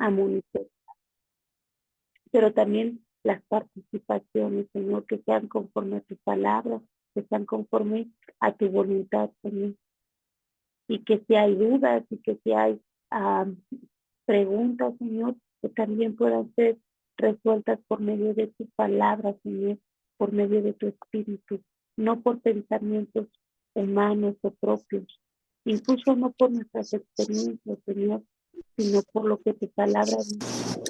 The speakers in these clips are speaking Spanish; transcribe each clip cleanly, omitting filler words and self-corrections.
a monitorear, pero también las participaciones, Señor, que sean conforme a tu palabra, que sean conforme a tu voluntad, Señor. Y que si hay dudas y que si hay preguntas, Señor, que también puedan ser resueltas por medio de tu palabra, Señor, por medio de tu espíritu, no por pensamientos humanos o propios, incluso no por nuestras experiencias, Señor, sino por lo que tu palabra dice.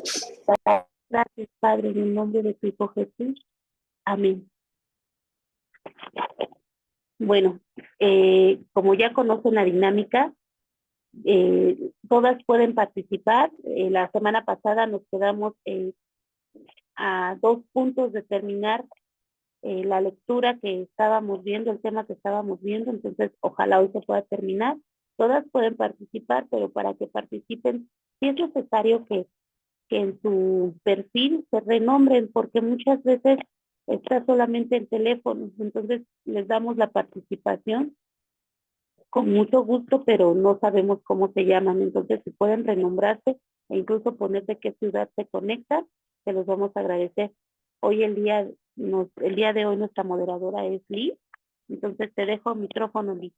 Gracias, Padre, en el nombre de tu Hijo Jesús. Amén. Bueno, como ya conocen la dinámica, todas pueden participar. La semana pasada nos quedamos a 2 puntos de terminar la lectura que estábamos viendo, el tema que estábamos viendo, entonces ojalá hoy se pueda terminar. Todas pueden participar, pero para que participen, sí es necesario que en su perfil se renombren, porque muchas veces está solamente el teléfono, entonces les damos la participación con mucho gusto, pero no sabemos cómo se llaman. Entonces, si pueden renombrarse e incluso poner de qué ciudad se conectan, se los vamos a agradecer. Hoy el día de hoy nuestra moderadora es Liz. Entonces te dejo el micrófono, Liz.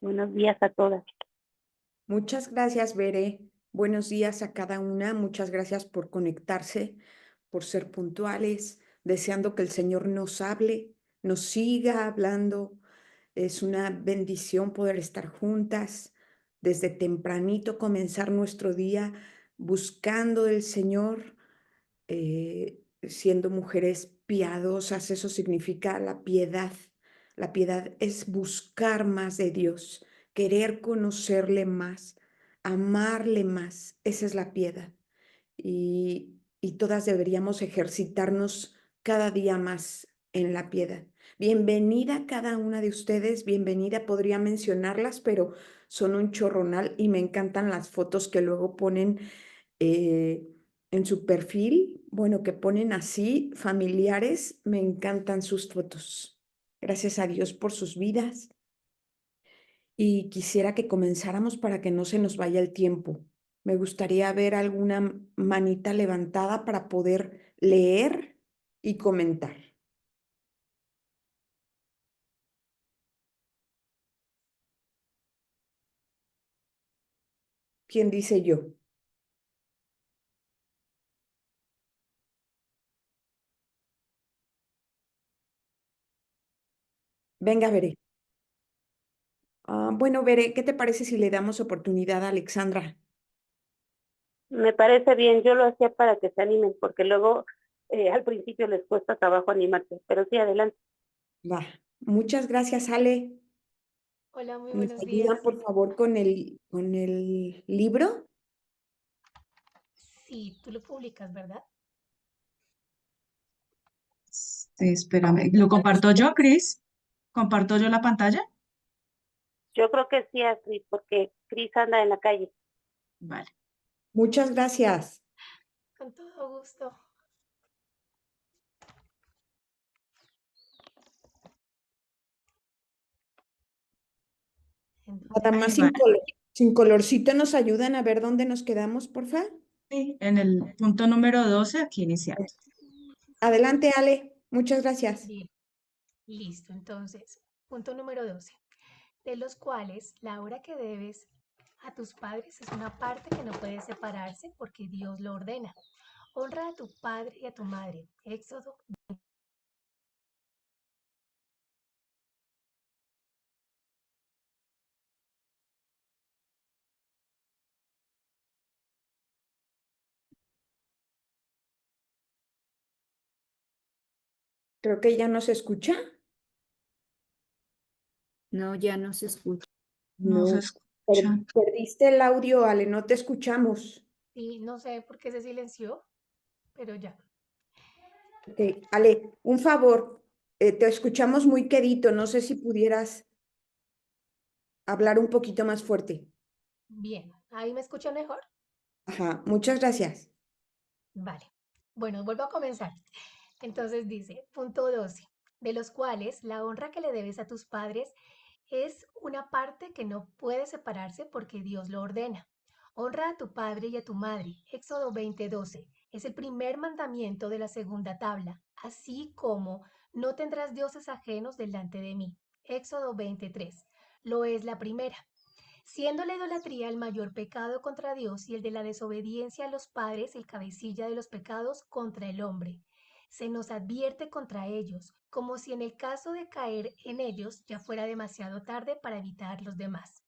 Buenos días a todas. Muchas gracias, Bere. Buenos días a cada una. Muchas gracias por conectarse, por ser puntuales, deseando que el Señor nos hable, nos siga hablando. Es una bendición poder estar juntas desde tempranito, comenzar nuestro día buscando del Señor, siendo mujeres piadosas. Eso significa la piedad. La piedad es buscar más de Dios, querer conocerle más, amarle más. Esa es la piedad. Y todas deberíamos ejercitarnos cada día más en la piedad. Bienvenida cada una de ustedes, bienvenida, podría mencionarlas, pero son un chorronal y me encantan las fotos que luego ponen en su perfil, bueno, que ponen así, familiares, me encantan sus fotos. Gracias a Dios por sus vidas. Y quisiera que comenzáramos para que no se nos vaya el tiempo. Me gustaría ver alguna manita levantada para poder leer y comentar. ¿Quién dice yo? Venga, Veré. Bueno, Veré, ¿qué te parece si le damos oportunidad a Alexandra? Me parece bien, yo lo hacía para que se animen, porque luego al principio les cuesta trabajo animarse, pero sí, adelante. Va. Muchas gracias, Ale. Hola, muy ¿Nos buenos ayudan, días. por favor, con el libro? Sí, tú lo publicas, ¿verdad? Espérame, ¿lo comparto yo, Cris? ¿Comparto yo la pantalla? Yo creo que sí, Astrid, porque Cris anda en la calle. Vale. Muchas gracias. Con todo gusto. Nada Entonces, más Ahí va. sin colorcito nos ayudan a ver dónde nos quedamos, por favor. Sí, en el punto número 12, aquí iniciamos. Adelante, Ale. Muchas gracias. bien, listo. Entonces, punto número 12. De los cuales la hora que debes a tus padres es una parte que no puede separarse porque Dios lo ordena. Honra a tu padre y a tu madre. Éxodo. Creo que ya nos escucha. No, ya no se escucha. No se No. escucha. Perdiste el audio, Ale, no te escuchamos. Sí, no sé por qué se silenció, pero ya. Ok, Ale, un favor, te escuchamos muy quedito, no sé si pudieras hablar un poquito más fuerte. Bien, ¿ahí me escucha mejor? Ajá, muchas gracias. Vale. Bueno, vuelvo a comenzar. Entonces dice, punto 12, de los cuales la honra que le debes a tus padres es una parte que no puede separarse porque Dios lo ordena. Honra a tu padre y a tu madre. Éxodo 20:12. Es el primer mandamiento de la segunda tabla, así como no tendrás dioses ajenos delante de mí. Éxodo 23. Lo es la primera. Siendo la idolatría el mayor pecado contra Dios y el de la desobediencia a los padres el cabecilla de los pecados contra el hombre. Se nos advierte contra ellos, como si en el caso de caer en ellos ya fuera demasiado tarde para evitar los demás.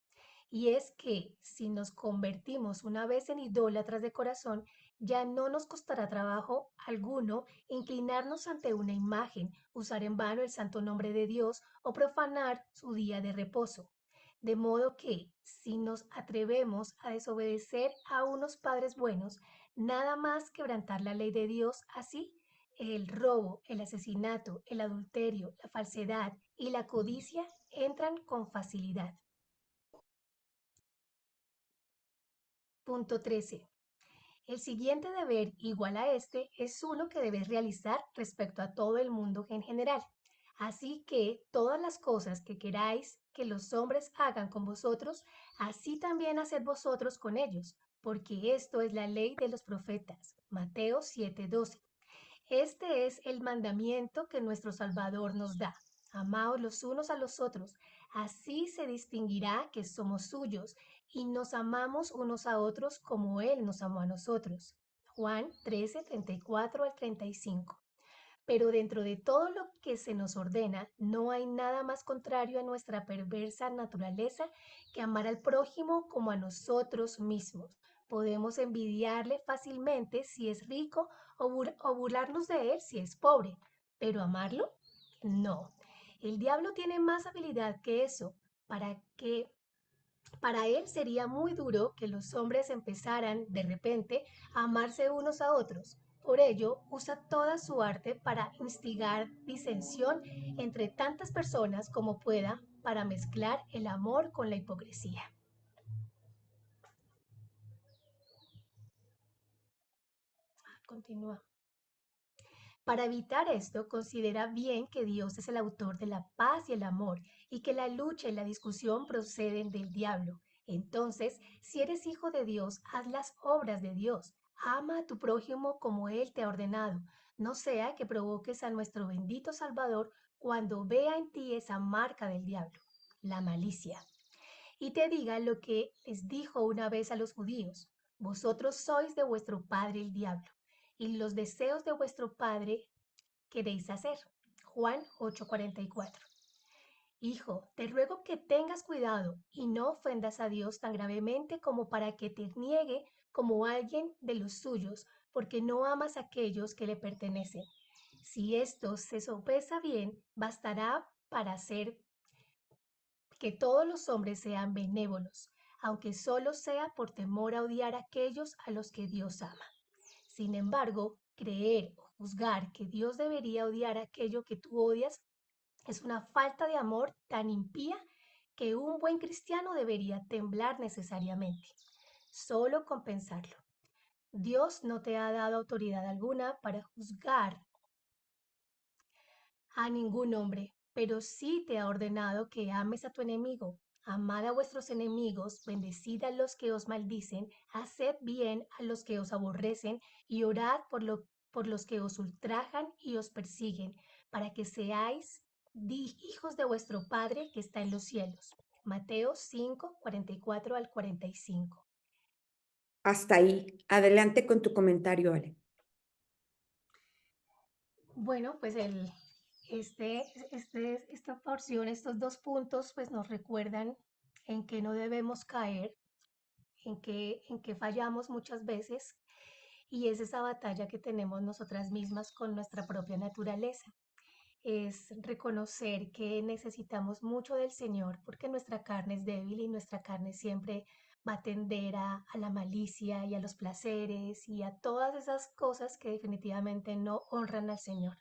Y es que si nos convertimos una vez en idólatras de corazón, ya no nos costará trabajo alguno inclinarnos ante una imagen, usar en vano el santo nombre de Dios o profanar su día de reposo. De modo que, si nos atrevemos a desobedecer a unos padres buenos, nada más quebrantar la ley de Dios así, el robo, el asesinato, el adulterio, la falsedad y la codicia entran con facilidad. Punto 13. El siguiente deber, igual a este, es uno que debes realizar respecto a todo el mundo en general. Así que todas las cosas que queráis que los hombres hagan con vosotros, así también haced vosotros con ellos, porque esto es la ley de los profetas. Mateo 7:12. Este es el mandamiento que nuestro Salvador nos da. Amaos los unos a los otros, así se distinguirá que somos suyos y nos amamos unos a otros como Él nos amó a nosotros. Juan 13:34 al 35. Pero dentro de todo lo que se nos ordena, no hay nada más contrario a nuestra perversa naturaleza que amar al prójimo como a nosotros mismos. Podemos envidiarle fácilmente si es rico o burlarnos de él si es pobre, pero amarlo, no. El diablo tiene más habilidad que eso. Para él sería muy duro que los hombres empezaran de repente a amarse unos a otros. Por ello, usa toda su arte para instigar disensión entre tantas personas como pueda para mezclar el amor con la hipocresía. Continúa. Para evitar esto, considera bien que Dios es el autor de la paz y el amor y que la lucha y la discusión proceden del diablo. Entonces, si eres hijo de Dios, haz las obras de Dios. Ama a tu prójimo como Él te ha ordenado. No sea que provoques a nuestro bendito Salvador cuando vea en ti esa marca del diablo, la malicia, y te diga lo que les dijo una vez a los judíos: vosotros sois de vuestro padre el diablo, y los deseos de vuestro padre queréis hacer. Juan 8:44. Hijo, te ruego que tengas cuidado y no ofendas a Dios tan gravemente como para que te niegue como alguien de los suyos, porque no amas a aquellos que le pertenecen. Si esto se sopesa bien, bastará para hacer que todos los hombres sean benévolos, aunque solo sea por temor a odiar a aquellos a los que Dios ama. Sin embargo, creer o juzgar que Dios debería odiar aquello que tú odias es una falta de amor tan impía que un buen cristiano debería temblar necesariamente, solo con pensarlo. Dios no te ha dado autoridad alguna para juzgar a ningún hombre, pero sí te ha ordenado que ames a tu enemigo. Amad a vuestros enemigos, bendecid a los que os maldicen, haced bien a los que os aborrecen y orad por los que os ultrajan y os persiguen, para que seáis hijos de vuestro Padre que está en los cielos. Mateo 5:44 al 45. Hasta ahí. Adelante con tu comentario, Ale. Bueno, pues esta porción, estos dos puntos, pues nos recuerdan en que no debemos caer, en que fallamos muchas veces, y es esa batalla que tenemos nosotras mismas con nuestra propia naturaleza. Es reconocer que necesitamos mucho del Señor porque nuestra carne es débil y nuestra carne siempre va a tender a la malicia y a los placeres y a todas esas cosas que definitivamente no honran al Señor.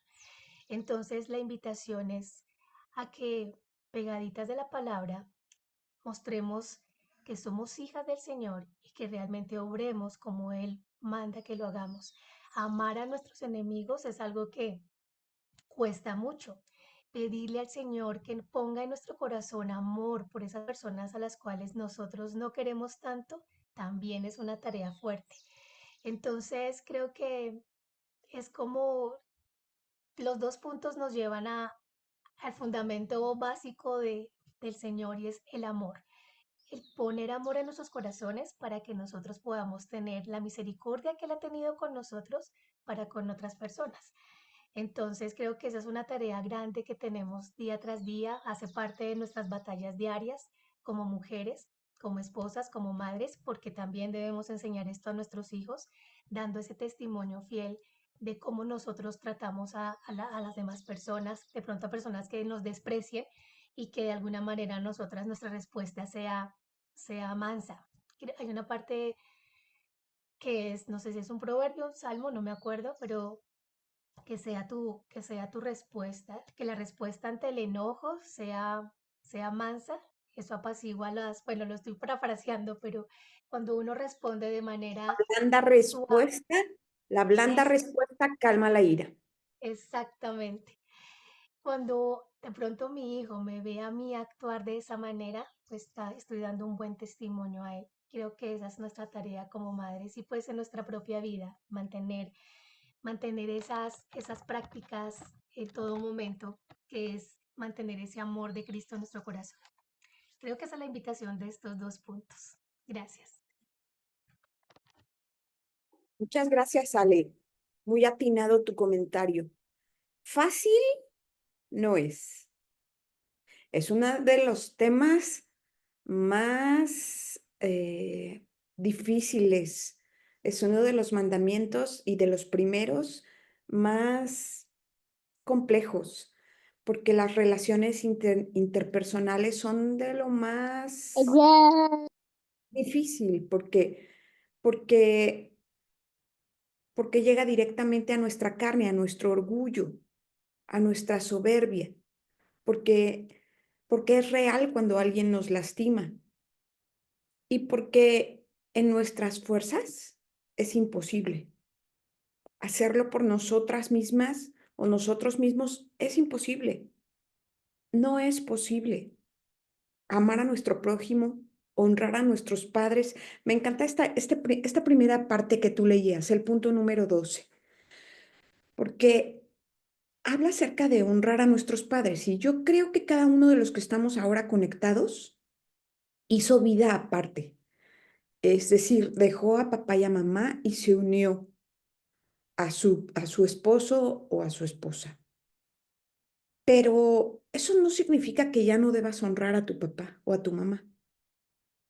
Entonces la invitación es a que, pegaditas de la palabra, mostremos que somos hijas del Señor y que realmente obremos como Él manda que lo hagamos. Amar a nuestros enemigos es algo que cuesta mucho. Pedirle al Señor que ponga en nuestro corazón amor por esas personas a las cuales nosotros no queremos tanto, también es una tarea fuerte. Entonces, creo que es como los dos puntos nos llevan al fundamento básico del Señor y es el amor. El poner amor en nuestros corazones para que nosotros podamos tener la misericordia que Él ha tenido con nosotros para con otras personas. Entonces creo que esa es una tarea grande que tenemos día tras día, hace parte de nuestras batallas diarias como mujeres, como esposas, como madres, porque también debemos enseñar esto a nuestros hijos, dando ese testimonio fiel de cómo nosotros tratamos a las demás personas, de pronto a personas que nos desprecien y que de alguna manera nuestra respuesta sea mansa. Hay una parte que es, no sé si es un proverbio, un salmo, no me acuerdo, pero que sea tu respuesta, que la respuesta ante el enojo sea mansa, eso apacigua bueno, lo estoy parafraseando, pero cuando uno responde de manera Blanda suave, respuesta, la blanda es respuesta calma la ira. exactamente. Cuando de pronto mi hijo me ve a mí actuar de esa manera, pues estoy dando un buen testimonio a él. Creo que esa es nuestra tarea como madres y pues en nuestra propia vida, mantener esas prácticas en todo momento, que es mantener ese amor de Cristo en nuestro corazón. Creo que esa es la invitación de estos dos puntos. Gracias. Muchas gracias, Ale. Muy atinado tu comentario. Fácil no es. Es uno de los temas más difíciles. Es uno de los mandamientos y de los primeros más complejos, porque las relaciones interpersonales son de lo más difícil, porque, porque llega directamente a nuestra carne, a nuestro orgullo, a nuestra soberbia, porque es real cuando alguien nos lastima y porque en nuestras fuerzas es imposible. Hacerlo por nosotras mismas o nosotros mismos es imposible. No es posible. Amar a nuestro prójimo, honrar a nuestros padres. Me encanta esta primera parte que tú leías, el punto número 12, porque habla acerca de honrar a nuestros padres y yo creo que cada uno de los que estamos ahora conectados hizo vida aparte. Es decir, dejó a papá y a mamá y se unió a su esposo o a su esposa. Pero eso no significa que ya no debas honrar a tu papá o a tu mamá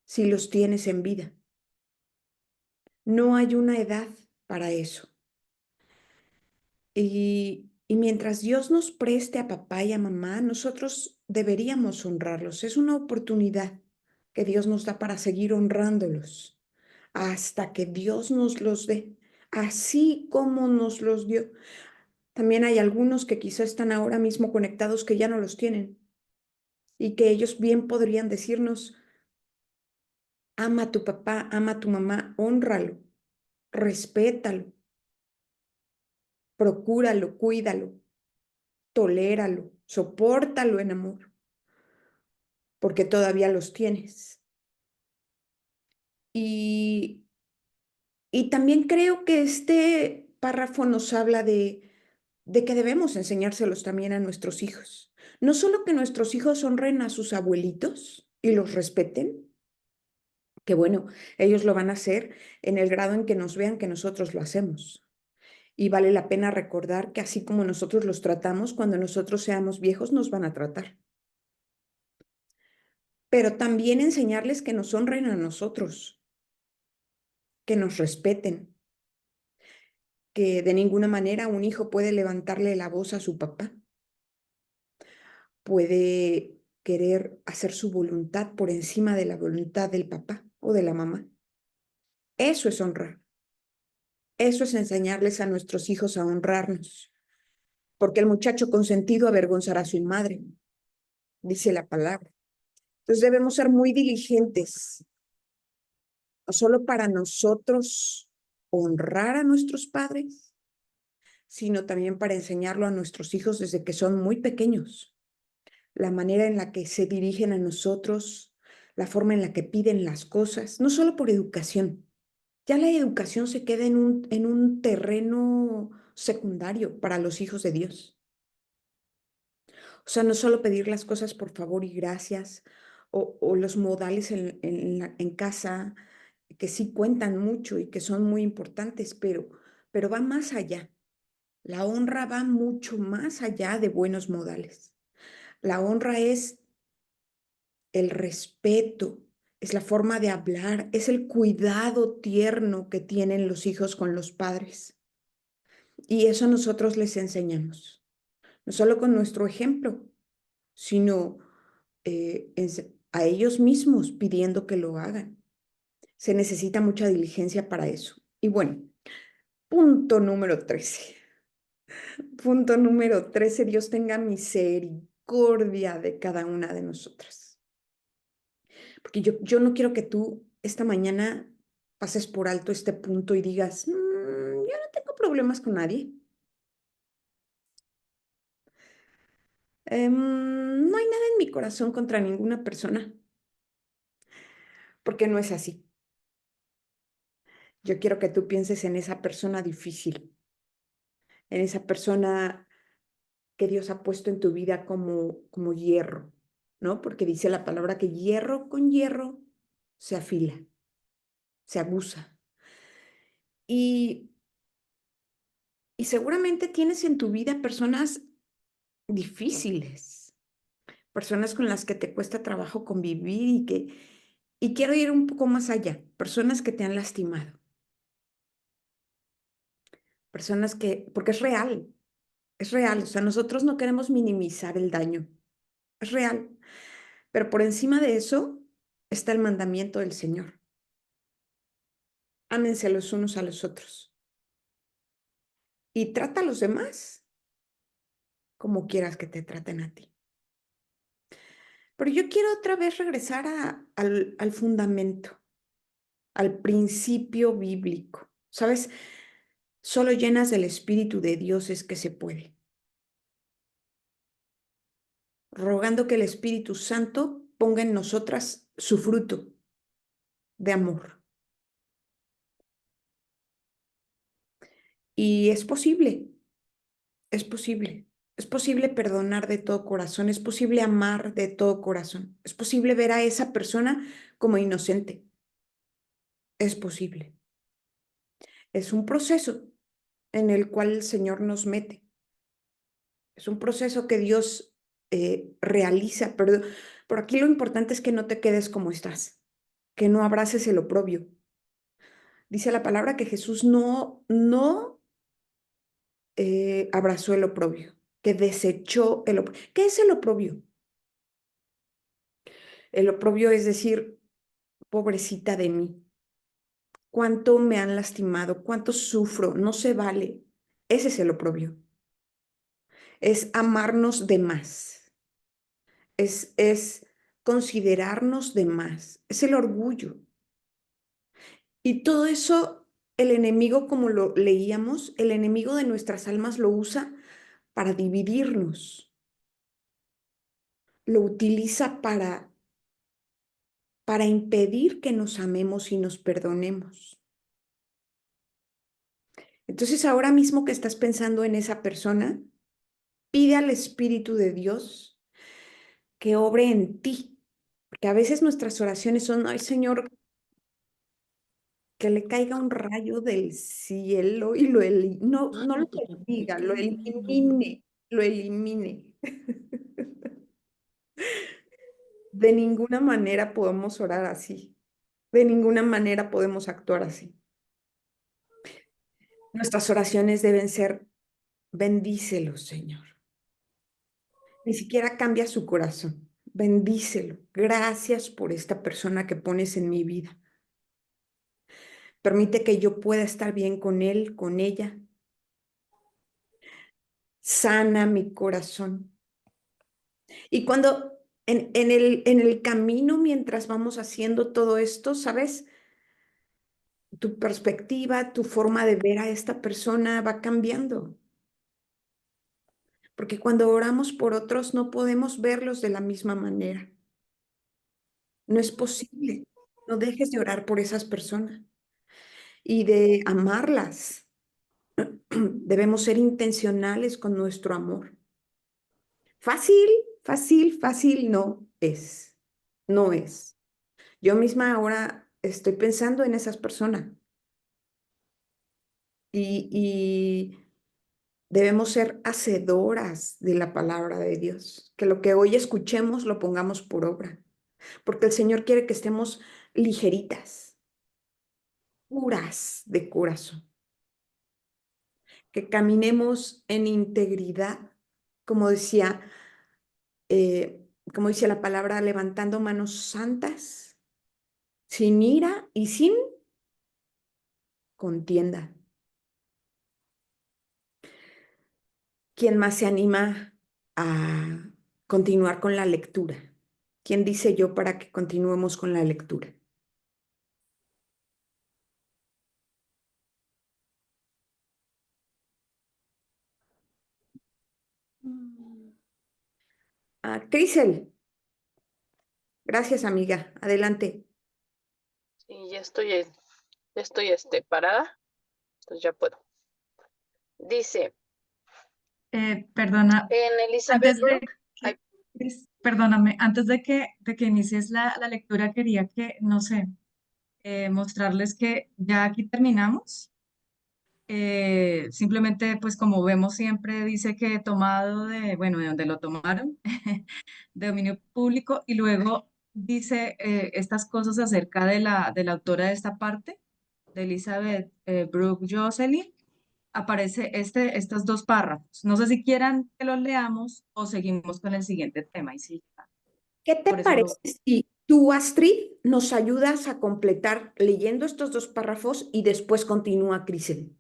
si los tienes en vida. No hay una edad para eso. Y mientras Dios nos preste a papá y a mamá, nosotros deberíamos honrarlos. Es una oportunidad que Dios nos da para seguir honrándolos hasta que Dios nos los dé, así como nos los dio. También hay algunos que quizá están ahora mismo conectados que ya no los tienen y que ellos bien podrían decirnos, ama a tu papá, ama a tu mamá, hónralo, respétalo, procúralo, cuídalo, toléralo, sopórtalo en amor, porque todavía los tienes. Y, y también creo que este párrafo nos habla de que debemos enseñárselos también a nuestros hijos. No solo que nuestros hijos honren a sus abuelitos y los respeten, que bueno, ellos lo van a hacer en el grado en que nos vean que nosotros lo hacemos. Y vale la pena recordar que así como nosotros los tratamos, cuando nosotros seamos viejos nos van a tratar. Pero también enseñarles que nos honren a nosotros, que nos respeten, que de ninguna manera un hijo puede levantarle la voz a su papá, puede querer hacer su voluntad por encima de la voluntad del papá o de la mamá. Eso es honrar. Eso es enseñarles a nuestros hijos a honrarnos, porque el muchacho consentido avergonzará a su madre, dice la palabra. Entonces debemos ser muy diligentes, no solo para nosotros honrar a nuestros padres, sino también para enseñarlo a nuestros hijos desde que son muy pequeños. La manera en la que se dirigen a nosotros, la forma en la que piden las cosas, no solo por educación. Ya la educación se queda en un terreno secundario para los hijos de Dios. O sea, no solo pedir las cosas por favor y gracias, o los modales en casa, que sí cuentan mucho y que son muy importantes, pero va más allá. La honra va mucho más allá de buenos modales. La honra es el respeto, es la forma de hablar, es el cuidado tierno que tienen los hijos con los padres. Y eso nosotros les enseñamos, no solo con nuestro ejemplo, sino a ellos mismos pidiendo que lo hagan. Se necesita mucha diligencia para eso. Y bueno, punto número 13. Punto número 13, Dios tenga misericordia de cada una de nosotras. Porque yo no quiero que tú esta mañana pases por alto este punto y digas, yo no tengo problemas con nadie. No hay nada en mi corazón contra ninguna persona, porque no es así. Yo quiero que tú pienses en esa persona difícil, en esa persona que Dios ha puesto en tu vida como hierro, ¿no? Porque dice la palabra que hierro con hierro se afila, se aguza. Y, y seguramente tienes en tu vida personas difíciles, personas con las que te cuesta trabajo convivir y quiero ir un poco más allá, personas que te han lastimado, personas porque es real, o sea, nosotros no queremos minimizar el daño, es real, pero por encima de eso está el mandamiento del Señor. Ámense los unos a los otros y trata a los demás como quieras que te traten a ti. Pero yo quiero otra vez regresar al fundamento, al principio bíblico. ¿Sabes? Solo llenas del Espíritu de Dios es que se puede. Rogando que el Espíritu Santo ponga en nosotras su fruto de amor. Y es posible, es posible. Es posible perdonar de todo corazón, es posible amar de todo corazón, es posible ver a esa persona como inocente. Es posible. Es un proceso en el cual el Señor nos mete. Es un proceso que Dios realiza, pero aquí lo importante es que no te quedes como estás, que no abraces el oprobio. Dice la palabra que Jesús no abrazó el oprobio, que desechó el oprobio. ¿Qué es el oprobio? El oprobio es decir, pobrecita de mí, cuánto me han lastimado, cuánto sufro, no se vale. Ese es el oprobio. Es amarnos de más, es considerarnos de más, es el orgullo. Y todo eso, el enemigo, como lo leíamos, el enemigo de nuestras almas lo usa para dividirnos, lo utiliza para impedir que nos amemos y nos perdonemos. Entonces, ahora mismo que estás pensando en esa persona, pide al Espíritu de Dios que obre en ti, porque a veces nuestras oraciones son, ay Señor, que le caiga un rayo del cielo y no lo bendiga, lo elimine. De ninguna manera podemos orar así, de ninguna manera podemos actuar así. Nuestras oraciones deben ser, bendícelo, Señor. Ni siquiera cambia su corazón, bendícelo. Gracias por esta persona que pones en mi vida. Permite que yo pueda estar bien con él, con ella. Sana mi corazón. Y cuando en el camino, mientras vamos haciendo todo esto, ¿sabes? Tu perspectiva, tu forma de ver a esta persona va cambiando. Porque cuando oramos por otros no podemos verlos de la misma manera. No es posible. No dejes de orar por esas personas y de amarlas. Debemos ser intencionales con nuestro amor. Fácil, fácil no es. No es. Yo misma ahora estoy pensando en esas personas y debemos ser hacedoras de la palabra de Dios. Que lo que hoy escuchemos lo pongamos por obra, porque el Señor quiere que estemos ligeritas, puras de corazón, que caminemos en integridad, como decía, como dice la palabra, levantando manos santas, sin ira y sin contienda. ¿Quién más se anima a continuar con la lectura? ¿Quién dice yo para que continuemos con la lectura? Crisel, gracias amiga, adelante. Sí, ya estoy parada, entonces ya puedo. Dice, Perdona, en Elizabeth antes de Brooke, que, perdóname, antes de que inicies la lectura, quería que, no sé, mostrarles que ya aquí terminamos. Simplemente, pues como vemos siempre, dice que tomado de, bueno, de donde lo tomaron, de dominio público, y luego dice estas cosas acerca de la autora de esta parte, de Elizabeth Brooke Jocelyn. Aparece estos dos párrafos. No sé si quieran que los leamos o seguimos con el siguiente tema. Y sí, ¿Qué te por eso parece si tú, Astrid, nos ayudas a completar leyendo estos dos párrafos y después continúa Crisel?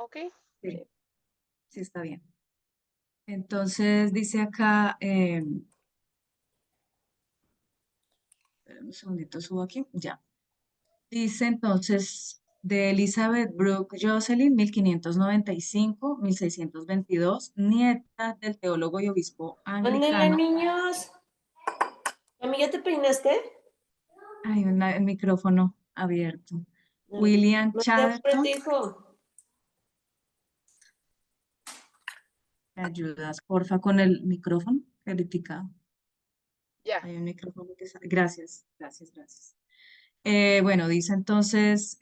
ok, sí, sí está bien. Entonces dice acá, un segundito, subo aquí, ya. Dice entonces de Elizabeth Brooke Jocelyn, 1595-1622, nieta del teólogo y obispo Ándale, anglicano. niños. Amiga, ¿ya te peinaste? Hay el micrófono abierto. No, William no te Chatterton, apriete, hijo. ¿me ayudas, porfa, con el micrófono? Criticado. ya. Hay un micrófono que sale. Gracias, gracias, gracias. Bueno, dice entonces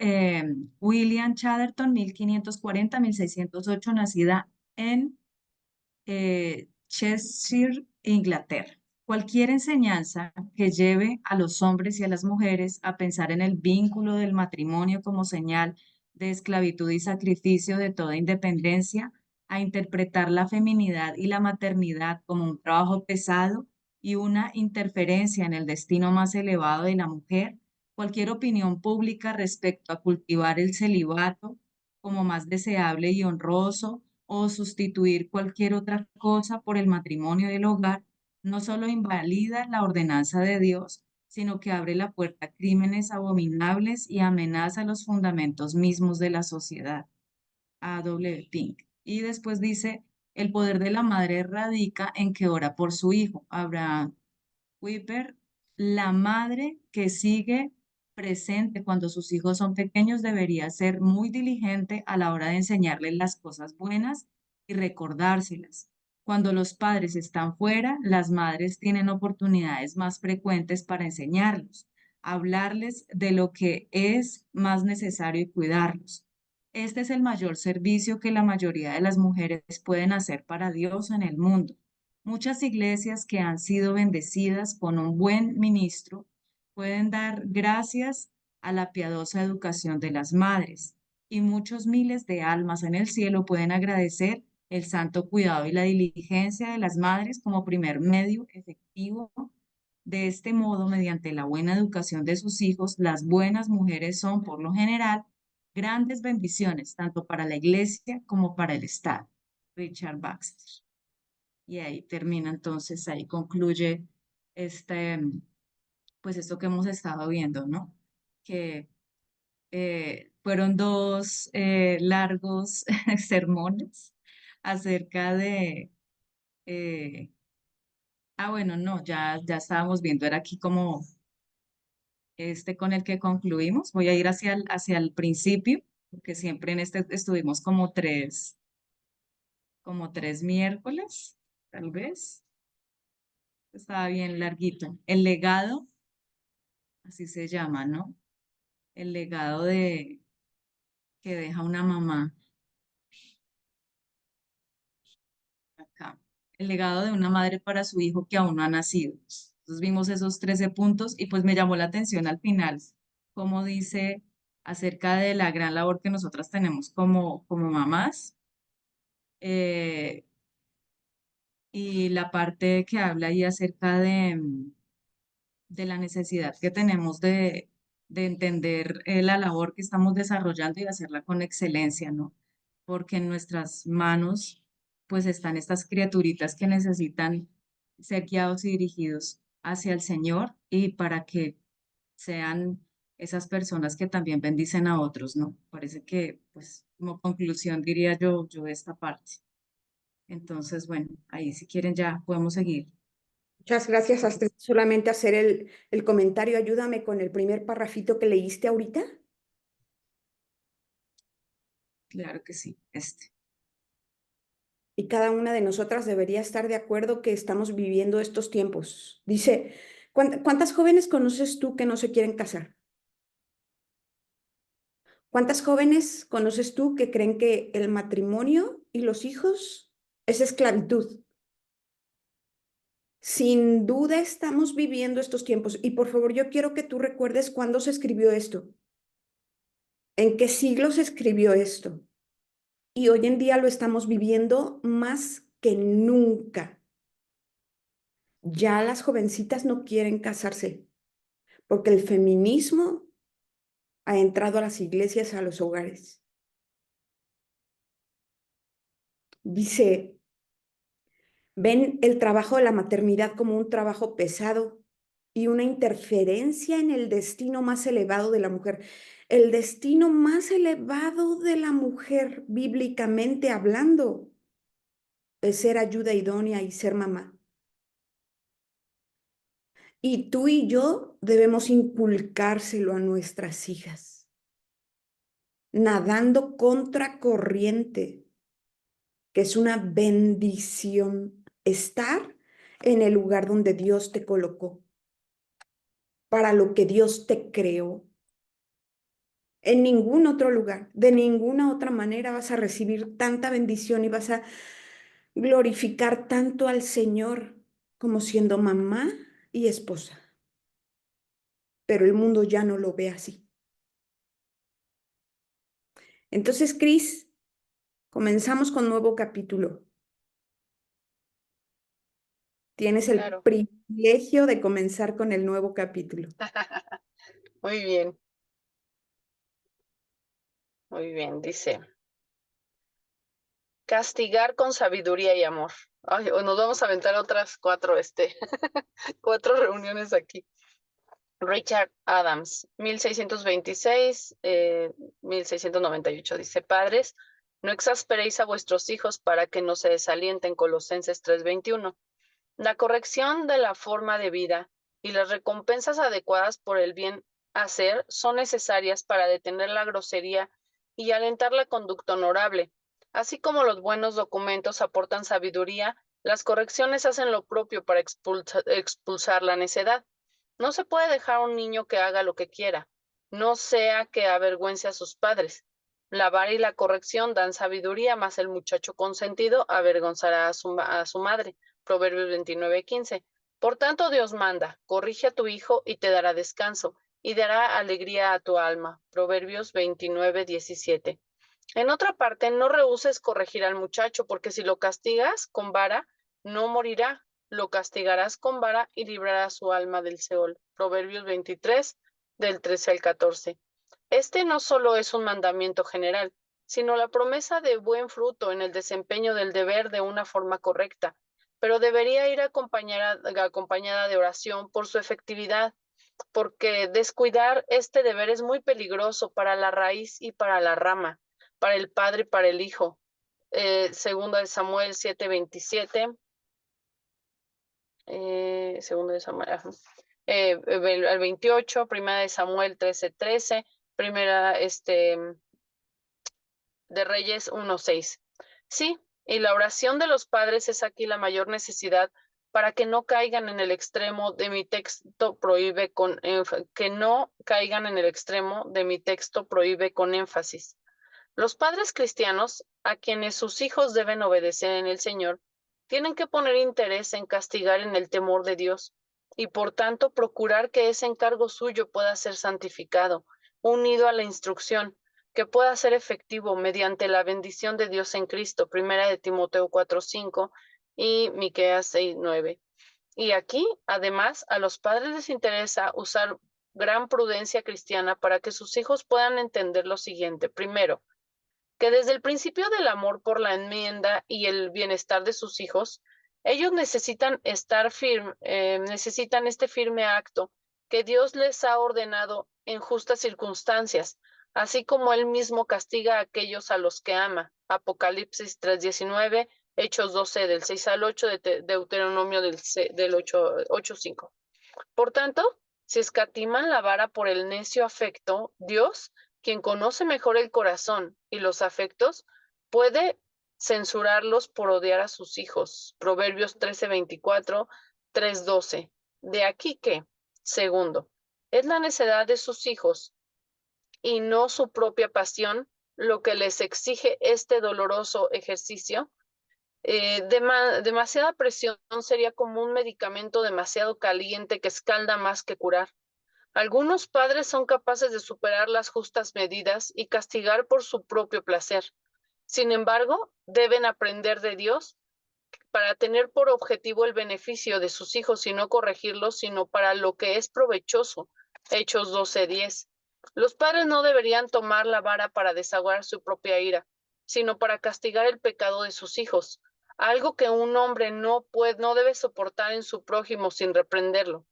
William Chatterton, 1540-1608, nacida en Cheshire, Inglaterra. Cualquier enseñanza que lleve a los hombres y a las mujeres a pensar en el vínculo del matrimonio como señal de esclavitud y sacrificio de toda independencia, a interpretar la feminidad y la maternidad como un trabajo pesado y una interferencia en el destino más elevado de la mujer, cualquier opinión pública respecto a cultivar el celibato como más deseable y honroso, o sustituir cualquier otra cosa por el matrimonio y el hogar, no solo invalida la ordenanza de Dios, sino que abre la puerta a crímenes abominables y amenaza los fundamentos mismos de la sociedad. A. W. Pink. Y después dice, el poder de la madre radica en que ora por su hijo. Abraham Kuyper, la madre que sigue presente cuando sus hijos son pequeños debería ser muy diligente a la hora de enseñarles las cosas buenas y recordárselas. Cuando los padres están fuera, las madres tienen oportunidades más frecuentes para enseñarlos, hablarles de lo que es más necesario y cuidarlos. Este es el mayor servicio que la mayoría de las mujeres pueden hacer para Dios en el mundo. Muchas iglesias que han sido bendecidas con un buen ministro pueden dar gracias a la piadosa educación de las madres, y muchos miles de almas en el cielo pueden agradecer el santo cuidado y la diligencia de las madres como primer medio efectivo. De este modo, mediante la buena educación de sus hijos, las buenas mujeres son, por lo general, grandes bendiciones tanto para la iglesia como para el Estado. Richard Baxter. Y ahí termina entonces, ahí concluye este, pues esto que hemos estado viendo, ¿no? Que fueron dos largos sermones acerca de Ah, bueno, no, ya estábamos viendo, era aquí como con el que concluimos. Voy a ir hacia el principio, porque siempre en este estuvimos como tres miércoles, tal vez. Estaba bien larguito. El legado, así se llama, ¿no? El legado que deja una mamá acá. El legado de una madre para su hijo que aún no ha nacido. Entonces vimos esos 13 puntos y pues me llamó la atención al final, como dice acerca de la gran labor que nosotras tenemos como mamás. eh, y la parte que habla ahí acerca de la necesidad que tenemos de entender la labor que estamos desarrollando y hacerla con excelencia, ¿no? Porque en nuestras manos pues están estas criaturitas que necesitan ser guiados y dirigidos hacia el Señor y para que sean esas personas que también bendicen a otros, ¿no? Parece que pues como conclusión diría yo de esta parte. Entonces, bueno, ahí si quieren ya podemos seguir. Muchas gracias. Astrid. Solamente hacer el comentario. Ayúdame con el primer parrafito que leíste ahorita. Claro que sí, Y cada una de nosotras debería estar de acuerdo que estamos viviendo estos tiempos. Dice, ¿cuántas jóvenes conoces tú que no se quieren casar? ¿Cuántas jóvenes conoces tú que creen que el matrimonio y los hijos es esclavitud? Sin duda estamos viviendo estos tiempos. Y por favor, yo quiero que tú recuerdes cuándo se escribió esto, en qué siglo se escribió esto. Y hoy en día lo estamos viviendo más que nunca. Ya las jovencitas no quieren casarse porque el feminismo ha entrado a las iglesias, a los hogares. Dice, ven el trabajo de la maternidad como un trabajo pesado y una interferencia en el destino más elevado de la mujer. El destino más elevado de la mujer, bíblicamente hablando, es ser ayuda idónea y ser mamá. Y tú y yo debemos inculcárselo a nuestras hijas, nadando contra corriente, que es una bendición estar en el lugar donde Dios te colocó, para lo que Dios te creó. En ningún otro lugar, de ninguna otra manera vas a recibir tanta bendición y vas a glorificar tanto al Señor como siendo mamá y esposa. Pero el mundo ya no lo ve así. Entonces, Cris, comenzamos con nuevo capítulo. Tienes el Claro. privilegio de comenzar con el nuevo capítulo. Muy bien. Muy bien, dice. Castigar con sabiduría y amor. Ay, o nos vamos a aventar otras 4, 4 reuniones aquí. Richard Adams, 1626, 1698, dice, padres, no exasperéis a vuestros hijos para que no se desalienten, Colosenses 3:21. La corrección de la forma de vida y las recompensas adecuadas por el bien hacer son necesarias para detener la grosería y alentar la conducta honorable. Así como los buenos documentos aportan sabiduría, las correcciones hacen lo propio para expulsar la necedad. No se puede dejar a un niño que haga lo que quiera, no sea que avergüence a sus padres. La vara y la corrección dan sabiduría, mas el muchacho consentido avergonzará a su madre. Proverbios 29:15. Por tanto, Dios manda, corrige a tu hijo y te dará descanso, y dará alegría a tu alma. Proverbios 29:17. En otra parte, no rehuses corregir al muchacho, porque si lo castigas con vara, no morirá. Lo castigarás con vara y librarás su alma del Seol. Proverbios 23, del 13 al 14. Este no solo es un mandamiento general, sino la promesa de buen fruto en el desempeño del deber de una forma correcta, pero debería ir acompañada de oración por su efectividad, porque descuidar este deber es muy peligroso para la raíz y para la rama, para el padre y para el hijo. Segunda de Samuel 7:27. segundo de Samuel, al 28, primera de Samuel 13:13, primera de Reyes 1:6. Sí, y la oración de los padres es aquí la mayor necesidad para que no caigan en el extremo de mi texto prohíbe que no caigan en el extremo de mi texto prohíbe con énfasis. Los padres cristianos, a quienes sus hijos deben obedecer en el Señor, tienen que poner interés en castigar en el temor de Dios y por tanto procurar que ese encargo suyo pueda ser santificado, unido a la instrucción, que pueda ser efectivo mediante la bendición de Dios en Cristo, primera de Timoteo 4:5 y Miqueas 6:9. Y aquí, además, a los padres les interesa usar gran prudencia cristiana para que sus hijos puedan entender lo siguiente. Primero, que desde el principio del amor por la enmienda y el bienestar de sus hijos, ellos necesitan necesitan este firme acto que Dios les ha ordenado en justas circunstancias, así como Él mismo castiga a aquellos a los que ama. Apocalipsis 3:19, Hechos 12 del 6 al 8, Deuteronomio del 8:5. Por tanto, si escatiman la vara por el necio afecto, Dios, quien conoce mejor el corazón y los afectos, puede censurarlos por odiar a sus hijos. Proverbios 13:24, 3:12. De aquí que, segundo, es la necedad de sus hijos y no su propia pasión lo que les exige este doloroso ejercicio. Demasiada presión sería como un medicamento demasiado caliente que escalda más que curar. Algunos padres son capaces de superar las justas medidas y castigar por su propio placer. Sin embargo, deben aprender de Dios para tener por objetivo el beneficio de sus hijos y no corregirlos, sino para lo que es provechoso. Hechos 12:10. Los padres no deberían tomar la vara para desahogar su propia ira, sino para castigar el pecado de sus hijos, algo que un hombre no debe soportar en su prójimo sin reprenderlo,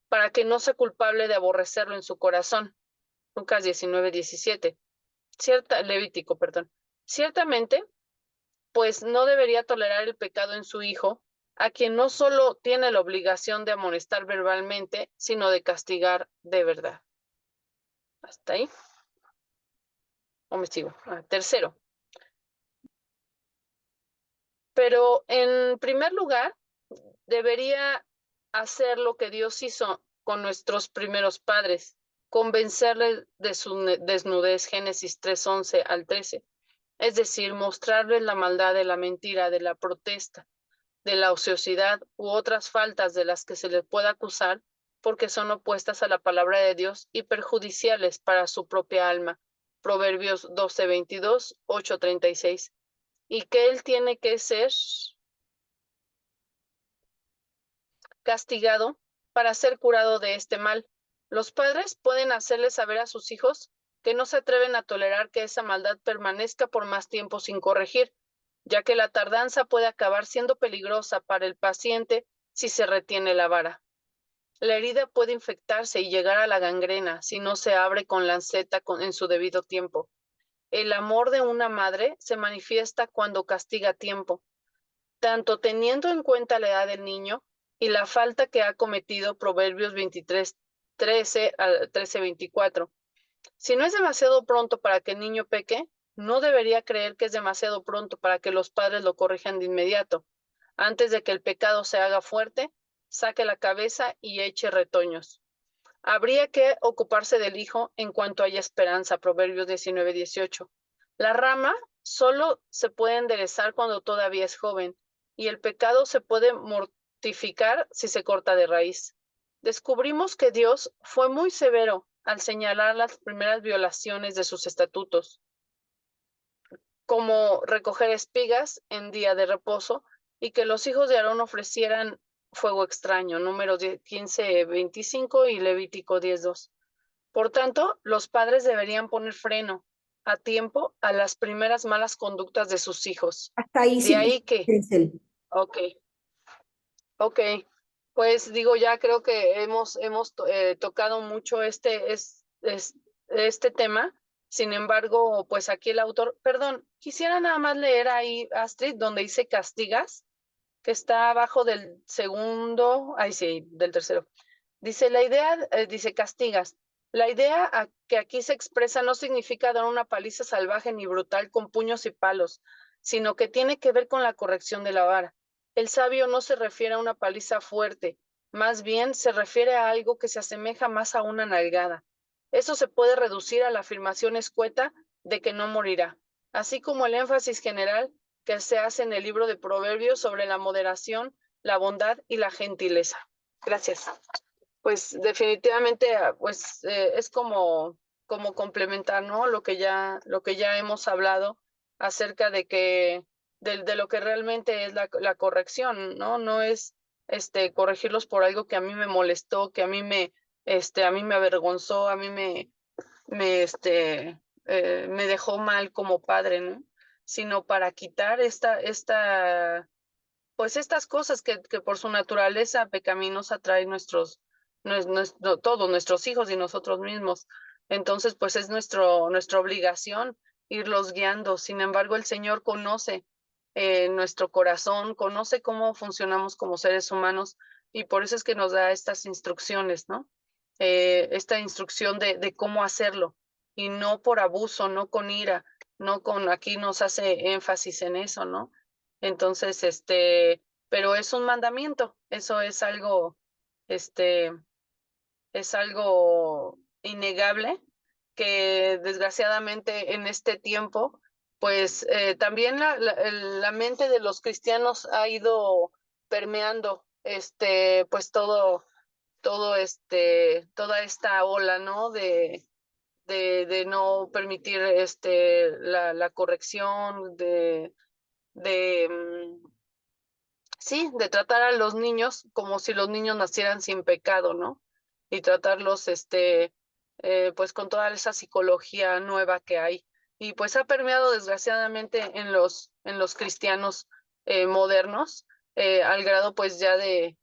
para que no sea culpable de aborrecerlo en su corazón. Lucas 19:17. Levítico, perdón. Ciertamente, pues no debería tolerar el pecado en su hijo, a quien no solo tiene la obligación de amonestar verbalmente, sino de castigar de verdad. ¿Hasta ahí? ¿O me sigo? Tercero. Pero en primer lugar, debería hacer lo que Dios hizo con nuestros primeros padres, convencerles de su desnudez, Génesis 3:11 al 13. Es decir, mostrarles la maldad de la mentira, de la protesta, de la ociosidad u otras faltas de las que se les pueda acusar porque son opuestas a la palabra de Dios y perjudiciales para su propia alma. Proverbios 12:22, 8:36. Y que él tiene que ser castigado para ser curado de este mal. Los padres pueden hacerles saber a sus hijos que no se atreven a tolerar que esa maldad permanezca por más tiempo sin corregir, ya que la tardanza puede acabar siendo peligrosa para el paciente si se retiene la vara. La herida puede infectarse y llegar a la gangrena si no se abre con lanceta en su debido tiempo. El amor de una madre se manifiesta cuando castiga a tiempo, tanto teniendo en cuenta la edad del niño y la falta que ha cometido. Proverbios 23:13 al 13:24. Si no es demasiado pronto para que el niño peque, no debería creer que es demasiado pronto para que los padres lo corrijan de inmediato. Antes de que el pecado se haga fuerte, saque la cabeza y eche retoños. Habría que ocuparse del hijo en cuanto haya esperanza. Proverbios 19:18. La rama solo se puede enderezar cuando todavía es joven, y el pecado se puede mortificar si se corta de raíz. Descubrimos que Dios fue muy severo al señalar las primeras violaciones de sus estatutos, como recoger espigas en día de reposo y que los hijos de Aarón ofrecieran fuego extraño, Números 15:25 y Levítico 10:2. Por tanto, los padres deberían poner freno a tiempo a las primeras malas conductas de sus hijos. Hasta ahí De sí, ahí que, Grisel. ok, pues digo, ya creo que hemos tocado mucho este tema. Sin embargo, pues aquí el autor, perdón, quisiera nada más leer ahí, Astrid, donde dice castigas, que está abajo del segundo, ay sí, del tercero. Dice, la idea, dice, castigas. La idea que aquí se expresa no significa dar una paliza salvaje ni brutal con puños y palos, sino que tiene que ver con la corrección de la vara. El sabio no se refiere a una paliza fuerte, más bien se refiere a algo que se asemeja más a una nalgada. Eso se puede reducir a la afirmación escueta de que no morirá, así como el énfasis general que se hace en el libro de Proverbios sobre la moderación, la bondad y la gentileza. Gracias. Pues definitivamente, pues es como complementar, ¿no? Lo que ya hemos hablado acerca de que de lo que realmente es la corrección, ¿no? No es corregirlos por algo que a mí me molestó, que a mí me avergonzó, a mí me dejó mal como padre, ¿no? Sino para quitar pues estas cosas que por su naturaleza pecaminosa traen todos nuestros hijos y nosotros mismos. Entonces, pues es nuestra obligación irlos guiando. Sin embargo, el Señor conoce nuestro corazón, conoce cómo funcionamos como seres humanos y por eso es que nos da estas instrucciones, ¿no? Esta instrucción de cómo hacerlo y no por abuso, no con ira, no con, aquí nos hace énfasis en eso, ¿no? Entonces, pero es un mandamiento, eso es algo innegable que desgraciadamente en este tiempo, pues también la mente de los cristianos ha ido permeando, pues toda esta ola, ¿no? De no permitir la corrección, sí, de tratar a los niños como si los niños nacieran sin pecado, ¿no? Y tratarlos, pues con toda esa psicología nueva que hay. Y pues ha permeado desgraciadamente en los cristianos modernos, al grado pues ya de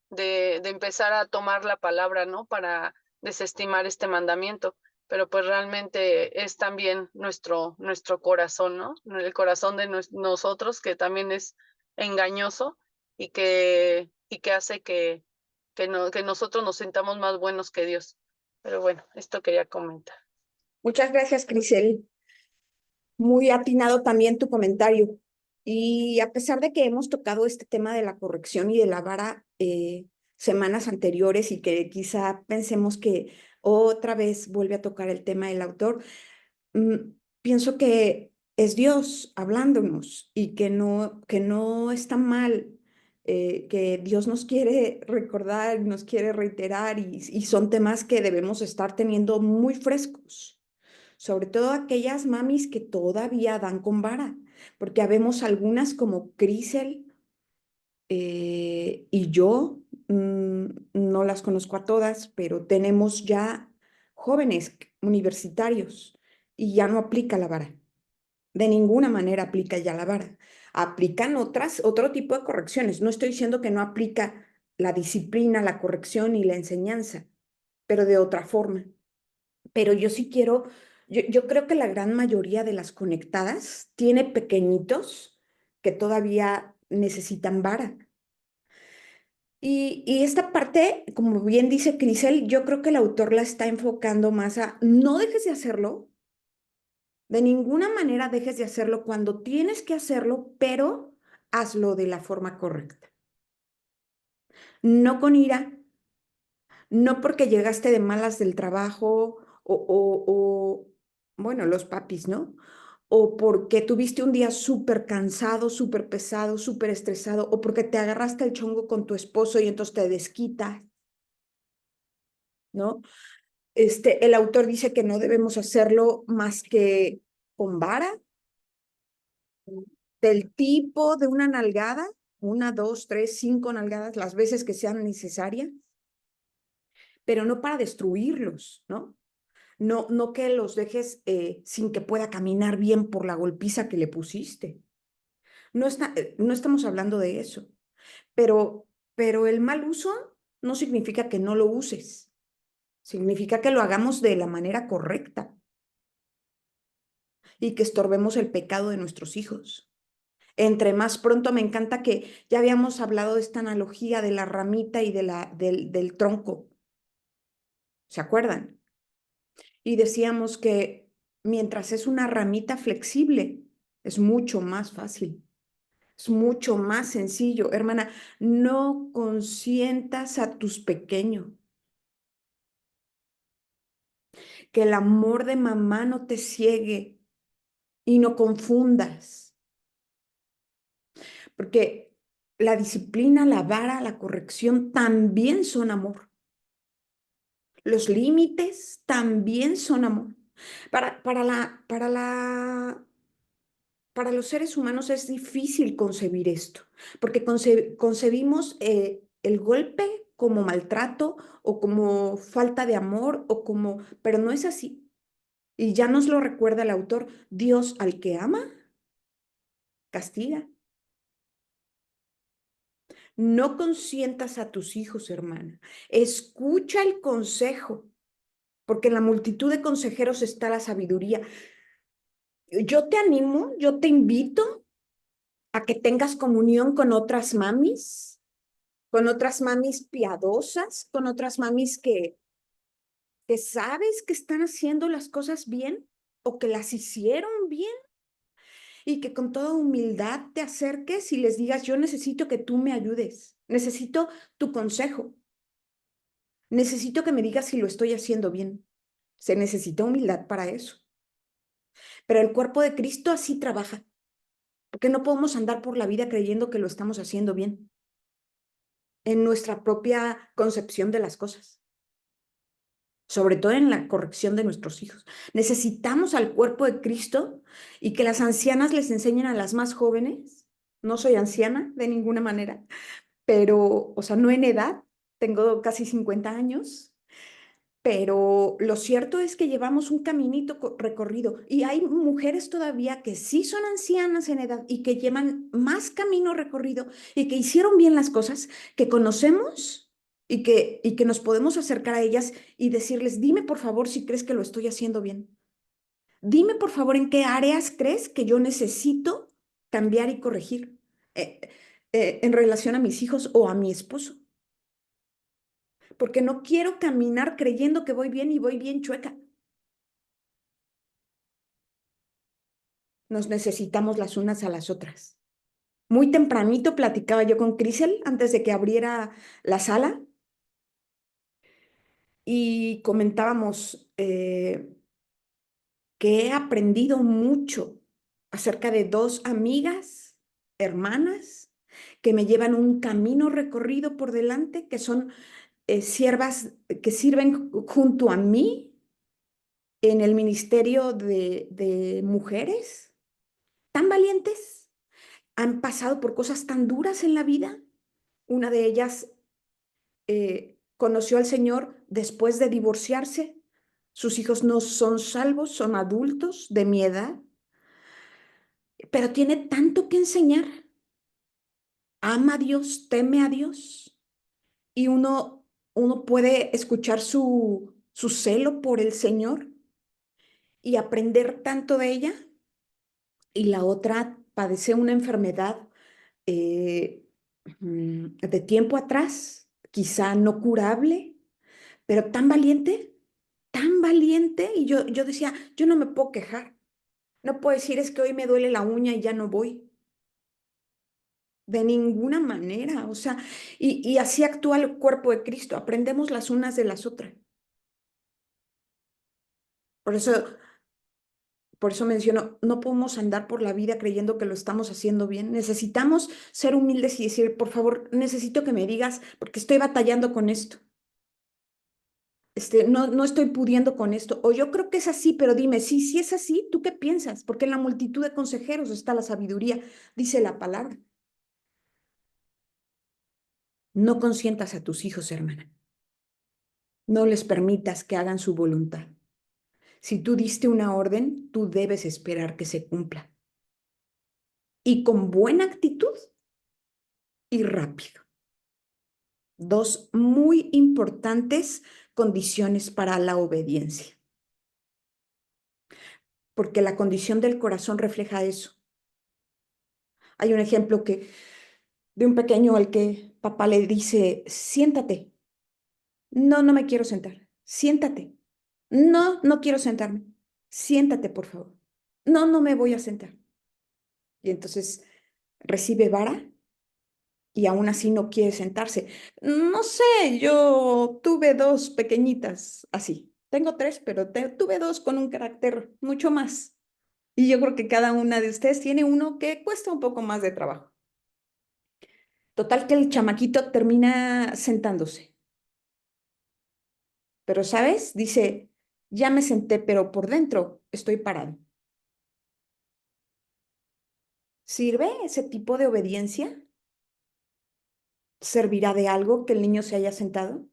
empezar a tomar la palabra, ¿no? Para desestimar este mandamiento. Pero pues realmente es también nuestro corazón, ¿no? El corazón de nosotros, que también es engañoso y que hace que nosotros nos sintamos más buenos que Dios. Pero bueno, esto quería comentar. Muchas gracias, Crisel. Muy atinado también tu comentario. Y a pesar de que hemos tocado este tema de la corrección y de la vara semanas anteriores y que quizá pensemos que otra vez vuelve a tocar el tema del autor, pienso que es Dios hablándonos y que no está mal, que Dios nos quiere recordar, nos quiere reiterar y son temas que debemos estar teniendo muy frescos, sobre todo aquellas mamis que todavía dan con vara, porque habemos algunas como Crisel y yo, no las conozco a todas, pero tenemos ya jóvenes universitarios y ya no aplica la vara. De ninguna manera aplica ya la vara. Aplican otro tipo de correcciones. No estoy diciendo que no aplica la disciplina, la corrección y la enseñanza, pero de otra forma. Pero yo sí quiero, yo creo que la gran mayoría de las conectadas tiene pequeñitos que todavía necesitan vara. Y esta parte, como bien dice Crisel, yo creo que el autor la está enfocando más a no dejes de hacerlo, de ninguna manera dejes de hacerlo cuando tienes que hacerlo, pero hazlo de la forma correcta. No con ira, no porque llegaste de malas del trabajo bueno, los papis, ¿no? O porque tuviste un día súper cansado, súper pesado, súper estresado, o porque te agarraste el chongo con tu esposo y entonces te desquitas, ¿no? El autor dice que no debemos hacerlo más que con vara, del tipo de una nalgada, 1, 2, 3, 5 nalgadas, las veces que sean necesarias, pero no para destruirlos, ¿no? No que los dejes sin que pueda caminar bien por la golpiza que le pusiste. No estamos hablando de eso, pero el mal uso no significa que no lo uses, significa que lo hagamos de la manera correcta y que estorbemos el pecado de nuestros hijos. Entre más pronto, me encanta que ya habíamos hablado de esta analogía de la ramita y del tronco. ¿Se acuerdan? Y decíamos que mientras es una ramita flexible, es mucho más fácil, es mucho más sencillo. Hermana, no consientas a tus pequeños. Que el amor de mamá no te ciegue y no confundas. Porque la disciplina, la vara, la corrección también son amor. Los límites también son amor. Para los seres humanos es difícil concebir esto, porque concebimos el golpe como maltrato o como falta de amor pero no es así. Y ya nos lo recuerda el autor, Dios al que ama, castiga. No consientas a tus hijos, hermana. Escucha el consejo, porque en la multitud de consejeros está la sabiduría. Yo te animo, yo te invito a que tengas comunión con otras mamis piadosas, con otras mamis que sabes que están haciendo las cosas bien o que las hicieron bien y que con toda humildad te acerques y les digas, yo necesito que tú me ayudes, necesito tu consejo, necesito que me digas si lo estoy haciendo bien. Se necesita humildad para eso. Pero el cuerpo de Cristo así trabaja, porque no podemos andar por la vida creyendo que lo estamos haciendo bien en nuestra propia concepción de las cosas, sobre todo en la corrección de nuestros hijos. Necesitamos al cuerpo de Cristo y que las ancianas les enseñen a las más jóvenes. No soy anciana de ninguna manera, pero, o sea, no en edad, tengo casi 50 años, pero lo cierto es que llevamos un caminito recorrido y hay mujeres todavía que sí son ancianas en edad y que llevan más camino recorrido y que hicieron bien las cosas, que conocemos y que nos podemos acercar a ellas y decirles, dime por favor si crees que lo estoy haciendo bien. Dime por favor en qué áreas crees que yo necesito cambiar y corregir en relación a mis hijos o a mi esposo. Porque no quiero caminar creyendo que voy bien y voy bien chueca. Nos necesitamos las unas a las otras. Muy tempranito platicaba yo con Crisel antes de que abriera la sala y comentábamos que he aprendido mucho acerca de dos amigas, hermanas, que me llevan un camino recorrido por delante, que son siervas que sirven junto a mí en el ministerio de mujeres, tan valientes, han pasado por cosas tan duras en la vida. Una de ellas conoció al Señor después de divorciarse. Sus hijos no son salvos, son adultos de mi edad, pero tiene tanto que enseñar. Ama a Dios, teme a Dios y uno puede escuchar su celo por el Señor y aprender tanto de ella. Y la otra padece una enfermedad de tiempo atrás, quizá no curable, pero tan valiente. Y yo decía, yo no me puedo quejar. No puedo decir es que hoy me duele la uña y ya no voy. De ninguna manera. O sea, y así actúa el cuerpo de Cristo. Aprendemos las unas de las otras. Por eso, por eso menciono, no podemos andar por la vida creyendo que lo estamos haciendo bien. Necesitamos ser humildes y decir, por favor, necesito que me digas, porque estoy batallando con esto. No estoy pudiendo con esto. O yo creo que es así, pero dime, sí es así, ¿tú qué piensas? Porque en la multitud de consejeros está la sabiduría, dice la palabra. No consientas a tus hijos, hermana. No les permitas que hagan su voluntad. Si tú diste una orden, tú debes esperar que se cumpla. Y con buena actitud y rápido. Dos muy importantes condiciones para la obediencia. Porque la condición del corazón refleja eso. Hay un ejemplo de un pequeño al que papá le dice, siéntate. No, no me quiero sentar. Siéntate. No, no quiero sentarme. Siéntate, por favor. No, no me voy a sentar. Y entonces recibe vara y aún así no quiere sentarse. No sé, yo tuve dos pequeñitas así. Tengo tres, pero tuve dos con un carácter mucho más. Y yo creo que cada una de ustedes tiene uno que cuesta un poco más de trabajo. Total que el chamaquito termina sentándose. Pero, ¿sabes? Dice, ya me senté, pero por dentro estoy parado. ¿Sirve ese tipo de obediencia? ¿Servirá de algo que el niño se haya sentado?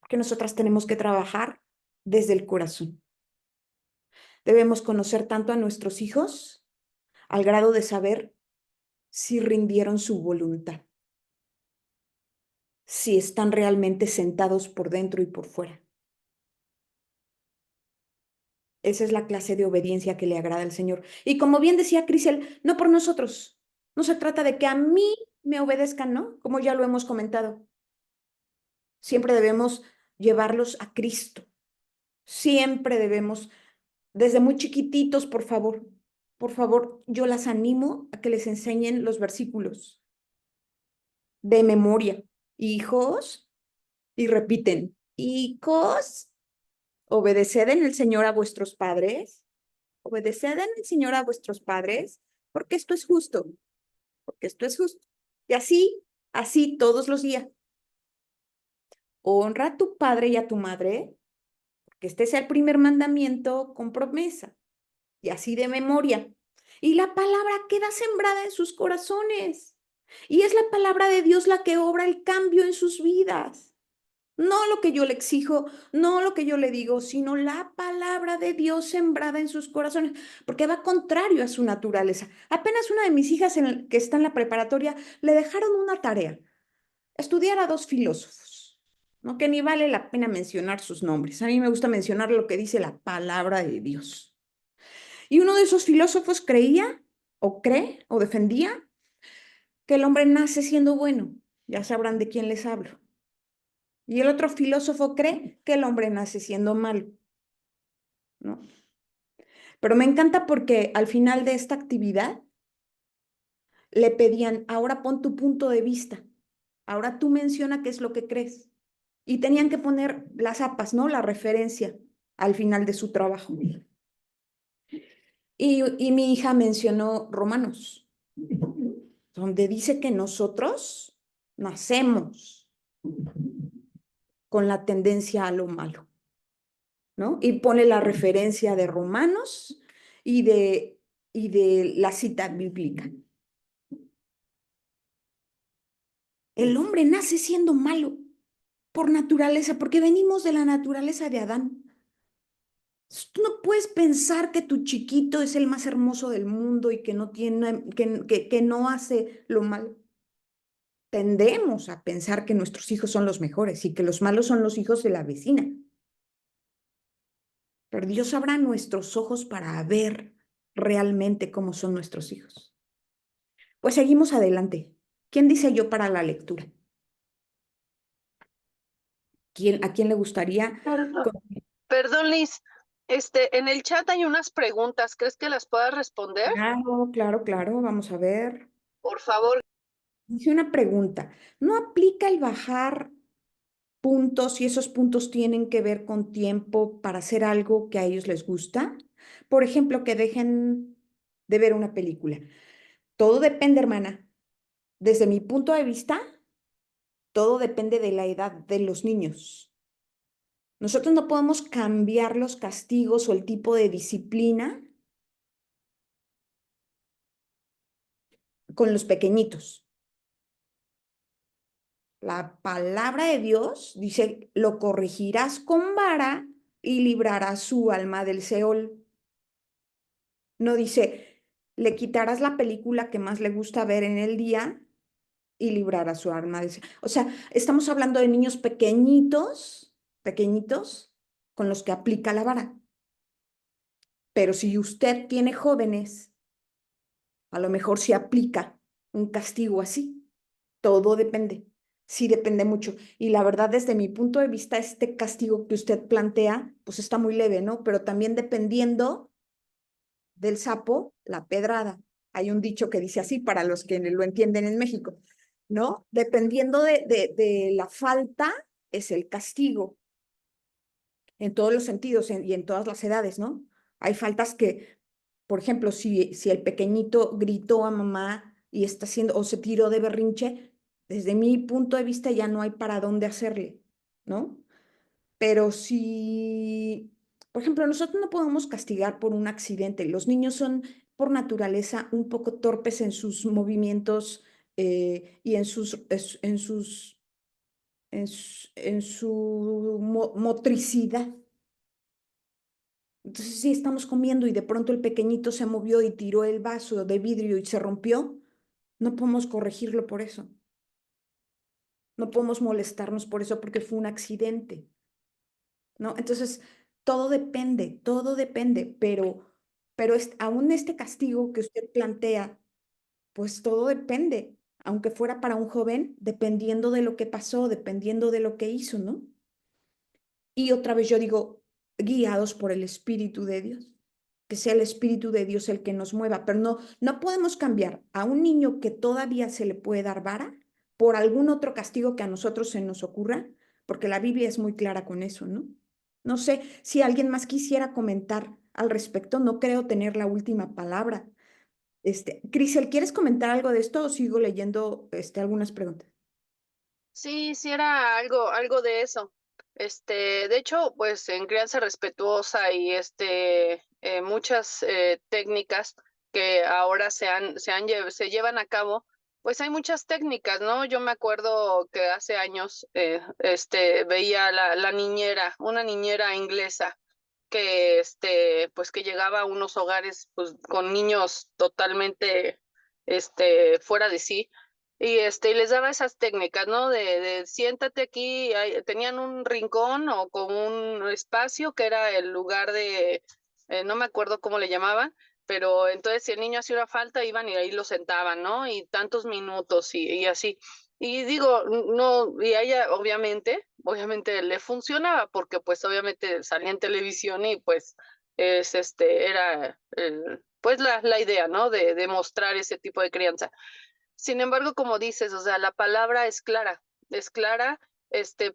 Porque nosotras tenemos que trabajar desde el corazón. Debemos conocer tanto a nuestros hijos al grado de saber si rindieron su voluntad, si están realmente sentados por dentro y por fuera. Esa es la clase de obediencia que le agrada al Señor. Y como bien decía Crisel, no por nosotros. No se trata de que a mí me obedezcan, ¿no? Como ya lo hemos comentado. Siempre debemos llevarlos a Cristo. Siempre debemos, desde muy chiquititos, por favor, yo las animo a que les enseñen los versículos de memoria. Hijos, y repiten, hijos, obedeced en el Señor a vuestros padres, obedeced en el Señor a vuestros padres, porque esto es justo, porque esto es justo. Y así todos los días. Honra a tu padre y a tu madre, que este sea el primer mandamiento con promesa, y así de memoria. Y la palabra queda sembrada en sus corazones. Y es la palabra de Dios la que obra el cambio en sus vidas. No lo que yo le exijo, no lo que yo le digo, sino la palabra de Dios sembrada en sus corazones, porque va contrario a su naturaleza. Apenas una de mis hijas que está en la preparatoria le dejaron una tarea, estudiar a dos filósofos, ¿no? Que ni vale la pena mencionar sus nombres. A mí me gusta mencionar lo que dice la palabra de Dios. Y uno de esos filósofos creía, o cree, o defendía que el hombre nace siendo bueno. Ya sabrán de quién les hablo. Y el otro filósofo cree que el hombre nace siendo malo, ¿no? Pero me encanta porque al final de esta actividad le pedían, ahora pon tu punto de vista, ahora tú menciona qué es lo que crees. Y tenían que poner las apas, ¿no? La referencia al final de su trabajo. Y mi hija mencionó Romanos, donde dice que nosotros nacemos con la tendencia a lo malo, ¿no? Y pone la referencia de Romanos y de la cita bíblica. El hombre nace siendo malo por naturaleza, porque venimos de la naturaleza de Adán. Tú no puedes pensar que tu chiquito es el más hermoso del mundo y que no tiene, que no hace lo malo. Tendemos a pensar que nuestros hijos son los mejores y que los malos son los hijos de la vecina. Pero Dios abra nuestros ojos para ver realmente cómo son nuestros hijos. Pues seguimos adelante. ¿Quién dice yo para la lectura? ¿A quién le gustaría? Perdón, Liz. En el chat hay unas preguntas. ¿Crees que las puedas responder? Claro. Vamos a ver. Por favor. Dice una pregunta. ¿No aplica el bajar puntos y esos puntos tienen que ver con tiempo para hacer algo que a ellos les gusta? Por ejemplo, que dejen de ver una película. Todo depende, hermana. Desde mi punto de vista, todo depende de la edad de los niños. Nosotros no podemos cambiar los castigos o el tipo de disciplina con los pequeñitos. La palabra de Dios dice, lo corregirás con vara y librarás su alma del Seol. No dice, le quitarás la película que más le gusta ver en el día y librarás su alma del Seol. O sea, estamos hablando de niños pequeñitos, con los que aplica la vara. Pero si usted tiene jóvenes, a lo mejor se aplica un castigo así. Todo depende, sí depende mucho. Y la verdad, desde mi punto de vista, este castigo que usted plantea, pues está muy leve, ¿no? Pero también dependiendo del sapo, la pedrada. Hay un dicho que dice así para los que lo entienden en México, ¿no? Dependiendo de la falta, es el castigo, en todos los sentidos y en todas las edades, ¿no? Hay faltas que, por ejemplo, si el pequeñito gritó a mamá y está haciendo, o se tiró de berrinche, desde mi punto de vista ya no hay para dónde hacerle, ¿no? Pero si, por ejemplo, nosotros no podemos castigar por un accidente. Los niños son por naturaleza un poco torpes en sus movimientos y en su motricidad. Entonces, si estamos comiendo y de pronto el pequeñito se movió y tiró el vaso de vidrio y se rompió, no podemos corregirlo por eso. No podemos molestarnos por eso porque fue un accidente, ¿no? Entonces, todo depende, pero aún este castigo que usted plantea, pues todo depende, aunque fuera para un joven, dependiendo de lo que pasó, dependiendo de lo que hizo, ¿no? Y otra vez yo digo, guiados por el Espíritu de Dios, que sea el Espíritu de Dios el que nos mueva, pero no podemos cambiar a un niño que todavía se le puede dar vara por algún otro castigo que a nosotros se nos ocurra, porque la Biblia es muy clara con eso, ¿no? No sé si alguien más quisiera comentar al respecto, no creo tener la última palabra. Crisel, ¿quieres comentar algo de esto o sigo leyendo algunas preguntas? Sí, sí era algo de eso. De hecho, pues en crianza respetuosa y muchas técnicas que ahora se llevan a cabo, pues hay muchas técnicas, ¿no? Yo me acuerdo que hace años, veía la niñera, una niñera inglesa que, pues que llegaba a unos hogares, pues con niños totalmente, fuera de sí y les daba esas técnicas, ¿no? De siéntate aquí, tenían un rincón o con un espacio que era el lugar no me acuerdo cómo le llamaban, pero entonces si el niño hacía una falta, iban y ahí lo sentaban, ¿no? Y tantos minutos y así. Y digo, no, y a ella obviamente le funcionaba, porque pues obviamente salía en televisión y pues era pues la idea, ¿no? De mostrar ese tipo de crianza. Sin embargo, como dices, o sea, la palabra es clara,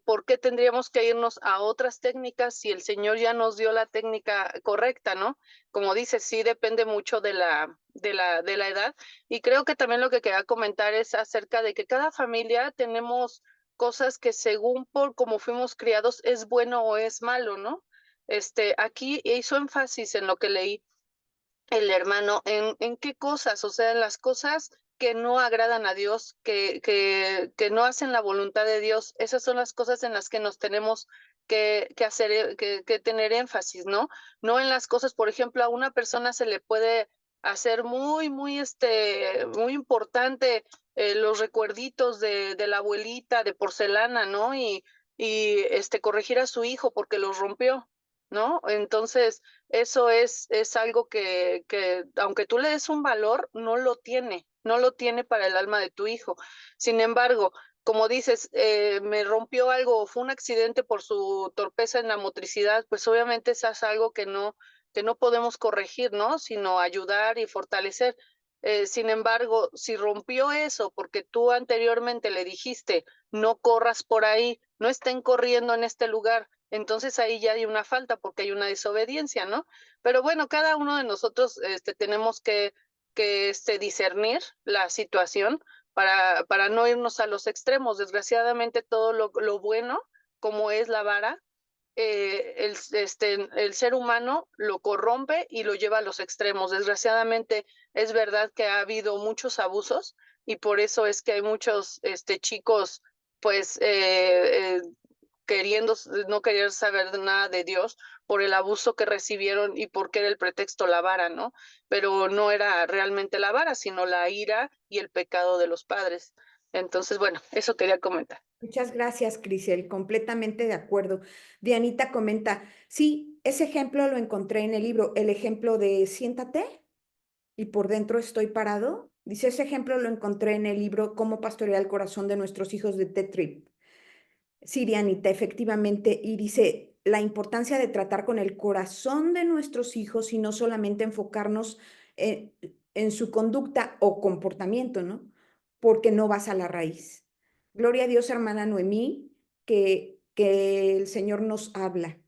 ¿por qué tendríamos que irnos a otras técnicas si el Señor ya nos dio la técnica correcta, ¿no? Como dices, sí depende mucho de la edad, y creo que también lo que quería comentar es acerca de que cada familia tenemos cosas que según por cómo fuimos criados es bueno o es malo, ¿no? Aquí hizo énfasis en lo que leí el hermano, en qué cosas, o sea, en las cosas que no agradan a Dios, que no hacen la voluntad de Dios, esas son las cosas en las que nos tenemos que hacer, que tener énfasis, ¿no? No en las cosas, por ejemplo, a una persona se le puede hacer muy importante los recuerditos de la abuelita de porcelana, ¿no? Y corregir a su hijo porque los rompió, ¿no? Entonces, eso es algo que aunque tú le des un valor, no lo tiene para el alma de tu hijo. Sin embargo, como dices, me rompió algo, fue un accidente por su torpeza en la motricidad, pues obviamente eso es algo que no podemos corregir, ¿no? Sino ayudar y fortalecer. Sin embargo, si rompió eso porque tú anteriormente le dijiste, no corras por ahí, no estén corriendo en este lugar, entonces ahí ya hay una falta porque hay una desobediencia, ¿no? Pero bueno, cada uno de nosotros tenemos que discernir la situación para no irnos a los extremos. Desgraciadamente todo lo bueno, como es la vara, el ser humano lo corrompe y lo lleva a los extremos. Desgraciadamente es verdad que ha habido muchos abusos y por eso es que hay muchos chicos pues no querer saber nada de Dios por el abuso que recibieron y porque era el pretexto la vara, ¿no? Pero no era realmente la vara, sino la ira y el pecado de los padres. Entonces, bueno, eso quería comentar. Muchas gracias, Crisel, completamente de acuerdo. Dianita comenta, sí, ese ejemplo lo encontré en el libro, el ejemplo de siéntate y por dentro estoy parado. Dice, ese ejemplo lo encontré en el libro Cómo pastorear el corazón de nuestros hijos de Ted Tripp. Sirianita, efectivamente, y dice la importancia de tratar con el corazón de nuestros hijos y no solamente enfocarnos en su conducta o comportamiento, ¿no? Porque no vas a la raíz. Gloria a Dios, hermana Noemí, que el Señor nos habla,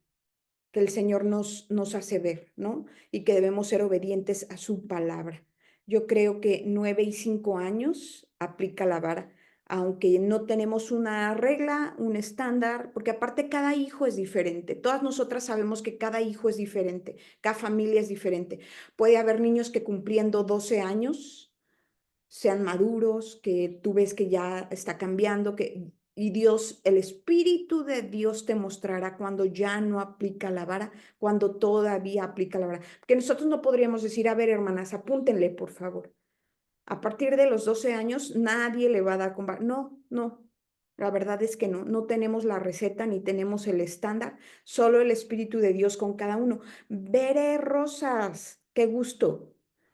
que el Señor nos hace ver, ¿no? Y que debemos ser obedientes a su palabra. Yo creo que 9 y 5 años aplica la vara, aunque no tenemos una regla, un estándar, porque aparte cada hijo es diferente. Todas nosotras sabemos que cada hijo es diferente, cada familia es diferente. Puede haber niños que cumpliendo 12 años sean maduros, que tú ves que ya está cambiando, y Dios, el Espíritu de Dios te mostrará cuando ya no aplica la vara, cuando todavía aplica la vara. Porque nosotros no podríamos decir, a ver, hermanas, apúntenle, por favor. A partir de los 12 años, nadie le va a dar con vara. No, no. La verdad es que no, no tenemos la receta ni tenemos el estándar, solo el Espíritu de Dios con cada uno. Veré Rosas, qué gusto.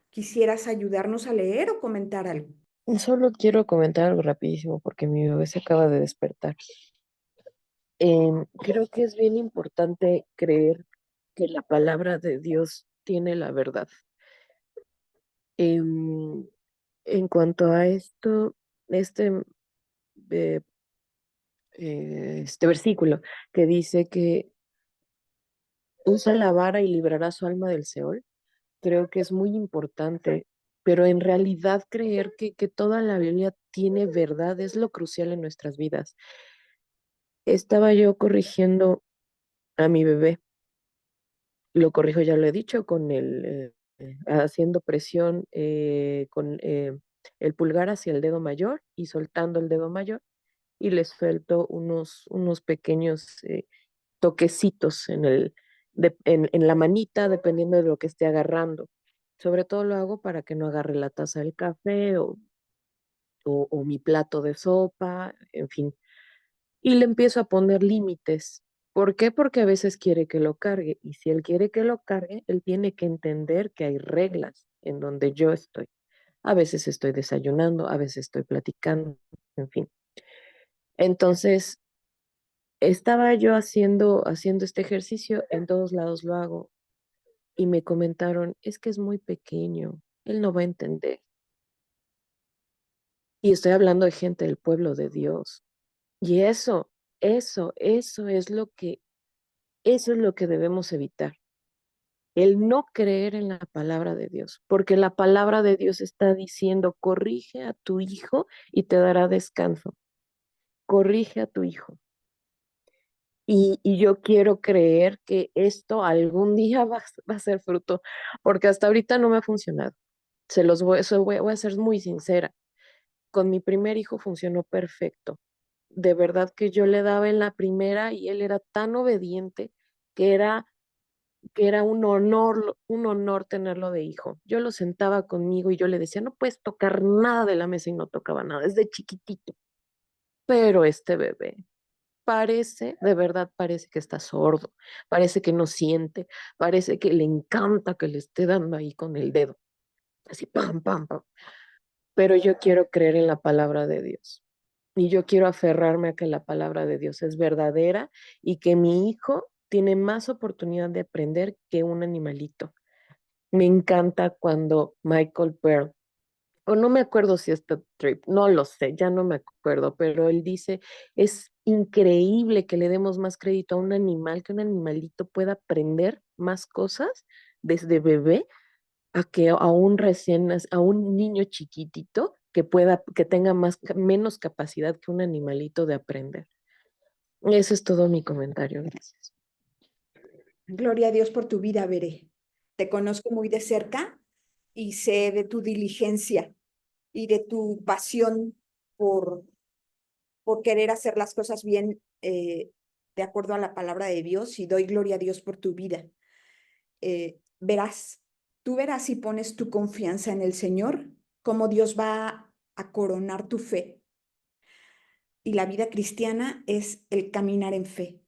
¿Quisieras ayudarnos a leer o comentar algo? Solo quiero comentar algo rapidísimo porque mi bebé se acaba de despertar. Creo que es bien importante creer que la palabra de Dios tiene la verdad. Em, en cuanto a esto, este, eh, este versículo que dice que usa la vara y librará su alma del Seol, creo que es muy importante, pero en realidad creer que toda la Biblia tiene verdad es lo crucial en nuestras vidas. Estaba yo corrigiendo a mi bebé, lo corrijo, ya lo he dicho, con haciendo presión con el pulgar hacia el dedo mayor y soltando el dedo mayor y le suelto unos pequeños toquecitos en la manita, dependiendo de lo que esté agarrando. Sobre todo lo hago para que no agarre la taza del café o mi plato de sopa, en fin. Y le empiezo a poner límites. ¿Por qué? Porque a veces quiere que lo cargue. Y si él quiere que lo cargue, él tiene que entender que hay reglas en donde yo estoy. A veces estoy desayunando, a veces estoy platicando, en fin. Entonces, estaba yo haciendo este ejercicio, en todos lados lo hago, y me comentaron, es que es muy pequeño, él no va a entender. Y estoy hablando de gente del pueblo de Dios. Y eso eso es lo que debemos evitar, el no creer en la palabra de Dios, porque la palabra de Dios está diciendo, corrige a tu hijo y te dará descanso, corrige a tu hijo. Y yo quiero creer que esto algún día va a ser fruto, porque hasta ahorita no me ha funcionado. Voy a ser muy sincera. Con mi primer hijo funcionó perfecto. De verdad que yo le daba en la primera y él era tan obediente que era un honor tenerlo de hijo. Yo lo sentaba conmigo y yo le decía, no puedes tocar nada de la mesa y no tocaba nada, desde chiquitito. Pero este bebé de verdad parece que está sordo, parece que no siente, parece que le encanta que le esté dando ahí con el dedo, así pam, pam, pam. Pero yo quiero creer en la palabra de Dios. Y yo quiero aferrarme a que la palabra de Dios es verdadera y que mi hijo tiene más oportunidad de aprender que un animalito. Me encanta cuando Michael Pearl, o no me acuerdo si está Trip, no lo sé, ya no me acuerdo, pero él dice, es increíble que le demos más crédito a un animal, que un animalito pueda aprender más cosas desde bebé a un niño chiquitito que tenga menos capacidad que un animalito de aprender. Ese es todo mi comentario, gracias. Gloria a Dios por tu vida, Veré. Te conozco muy de cerca y sé de tu diligencia y de tu pasión por, por querer hacer las cosas bien de acuerdo a la palabra de Dios, y doy gloria a Dios por tu vida. Tú verás si pones tu confianza en el Señor, cómo Dios va a coronar tu fe. Y la vida cristiana es el caminar en fe.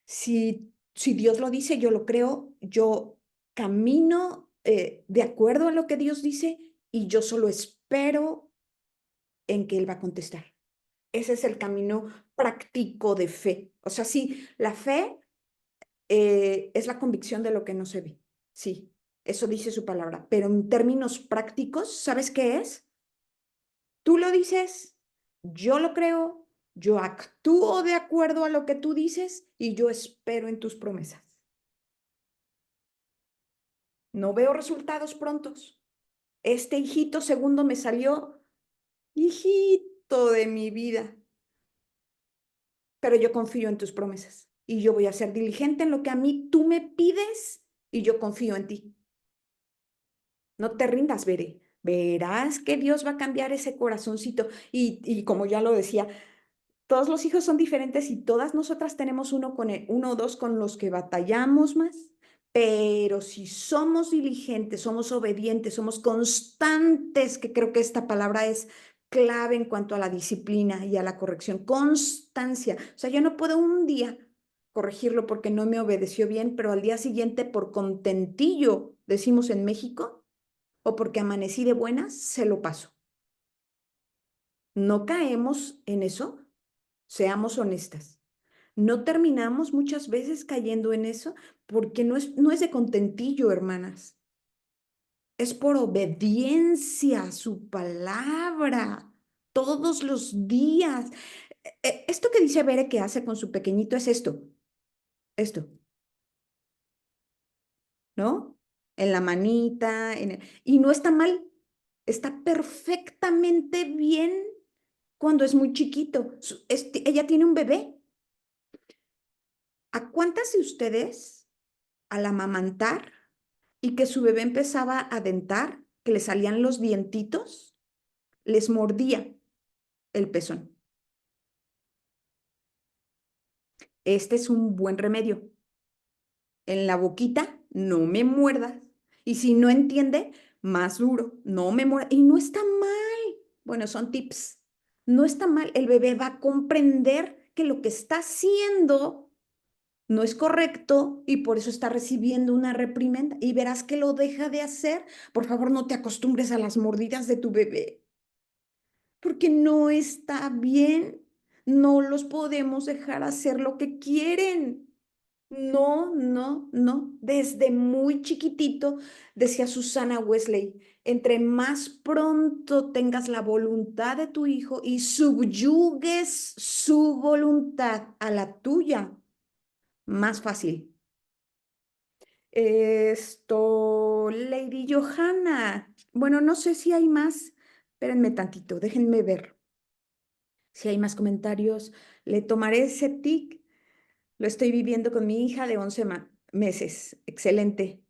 Si Dios lo dice, yo lo creo, yo camino de acuerdo a lo que Dios dice y yo solo espero en que Él va a contestar. Ese es el camino práctico de fe. O sea, sí, la fe es la convicción de lo que no se ve. Sí, eso dice su palabra. Pero en términos prácticos, ¿sabes qué es? Tú lo dices, yo lo creo, yo actúo de acuerdo a lo que tú dices y yo espero en tus promesas. No veo resultados prontos. Este hijito segundo me salió, hijito de mi vida, pero yo confío en tus promesas y yo voy a ser diligente en lo que a mí tú me pides y yo confío en ti. No te rindas, Veré. Verás que Dios va a cambiar ese corazoncito. Y como ya lo decía, todos los hijos son diferentes y todas nosotras tenemos uno o dos con los que batallamos más. Pero si somos diligentes, somos obedientes, somos constantes, que creo que esta palabra es clave en cuanto a la disciplina y a la corrección, constancia. O sea, yo no puedo un día corregirlo porque no me obedeció bien, pero al día siguiente por contentillo, decimos en México, o porque amanecí de buenas, se lo paso. No caemos en eso, seamos honestas. No terminamos muchas veces cayendo en eso porque no es de contentillo, hermanas. Es por obediencia a su palabra todos los días. Esto que dice Bere que hace con su pequeñito es esto, ¿no? En la manita, y no está mal, está perfectamente bien cuando es muy chiquito. Ella tiene un bebé. ¿A cuántas de ustedes al amamantar y que su bebé empezaba a dentar, que le salían los dientitos, les mordía el pezón? Este es un buen remedio. En la boquita, no me muerdas. Y si no entiende, más duro, no me muerdas. Y no está mal. Bueno, son tips. No está mal. El bebé va a comprender que lo que está haciendo no es correcto y por eso está recibiendo una reprimenda. Y verás que lo deja de hacer. Por favor, no te acostumbres a las mordidas de tu bebé, porque no está bien. No los podemos dejar hacer lo que quieren. No, no, no. Desde muy chiquitito, decía Susana Wesley, entre más pronto tengas la voluntad de tu hijo y subyugues su voluntad a la tuya, más fácil. Lady Johanna. Bueno, no sé si hay más. Espérenme tantito, déjenme ver. Si hay más comentarios, le tomaré ese tic. Lo estoy viviendo con mi hija de 11 meses. Excelente.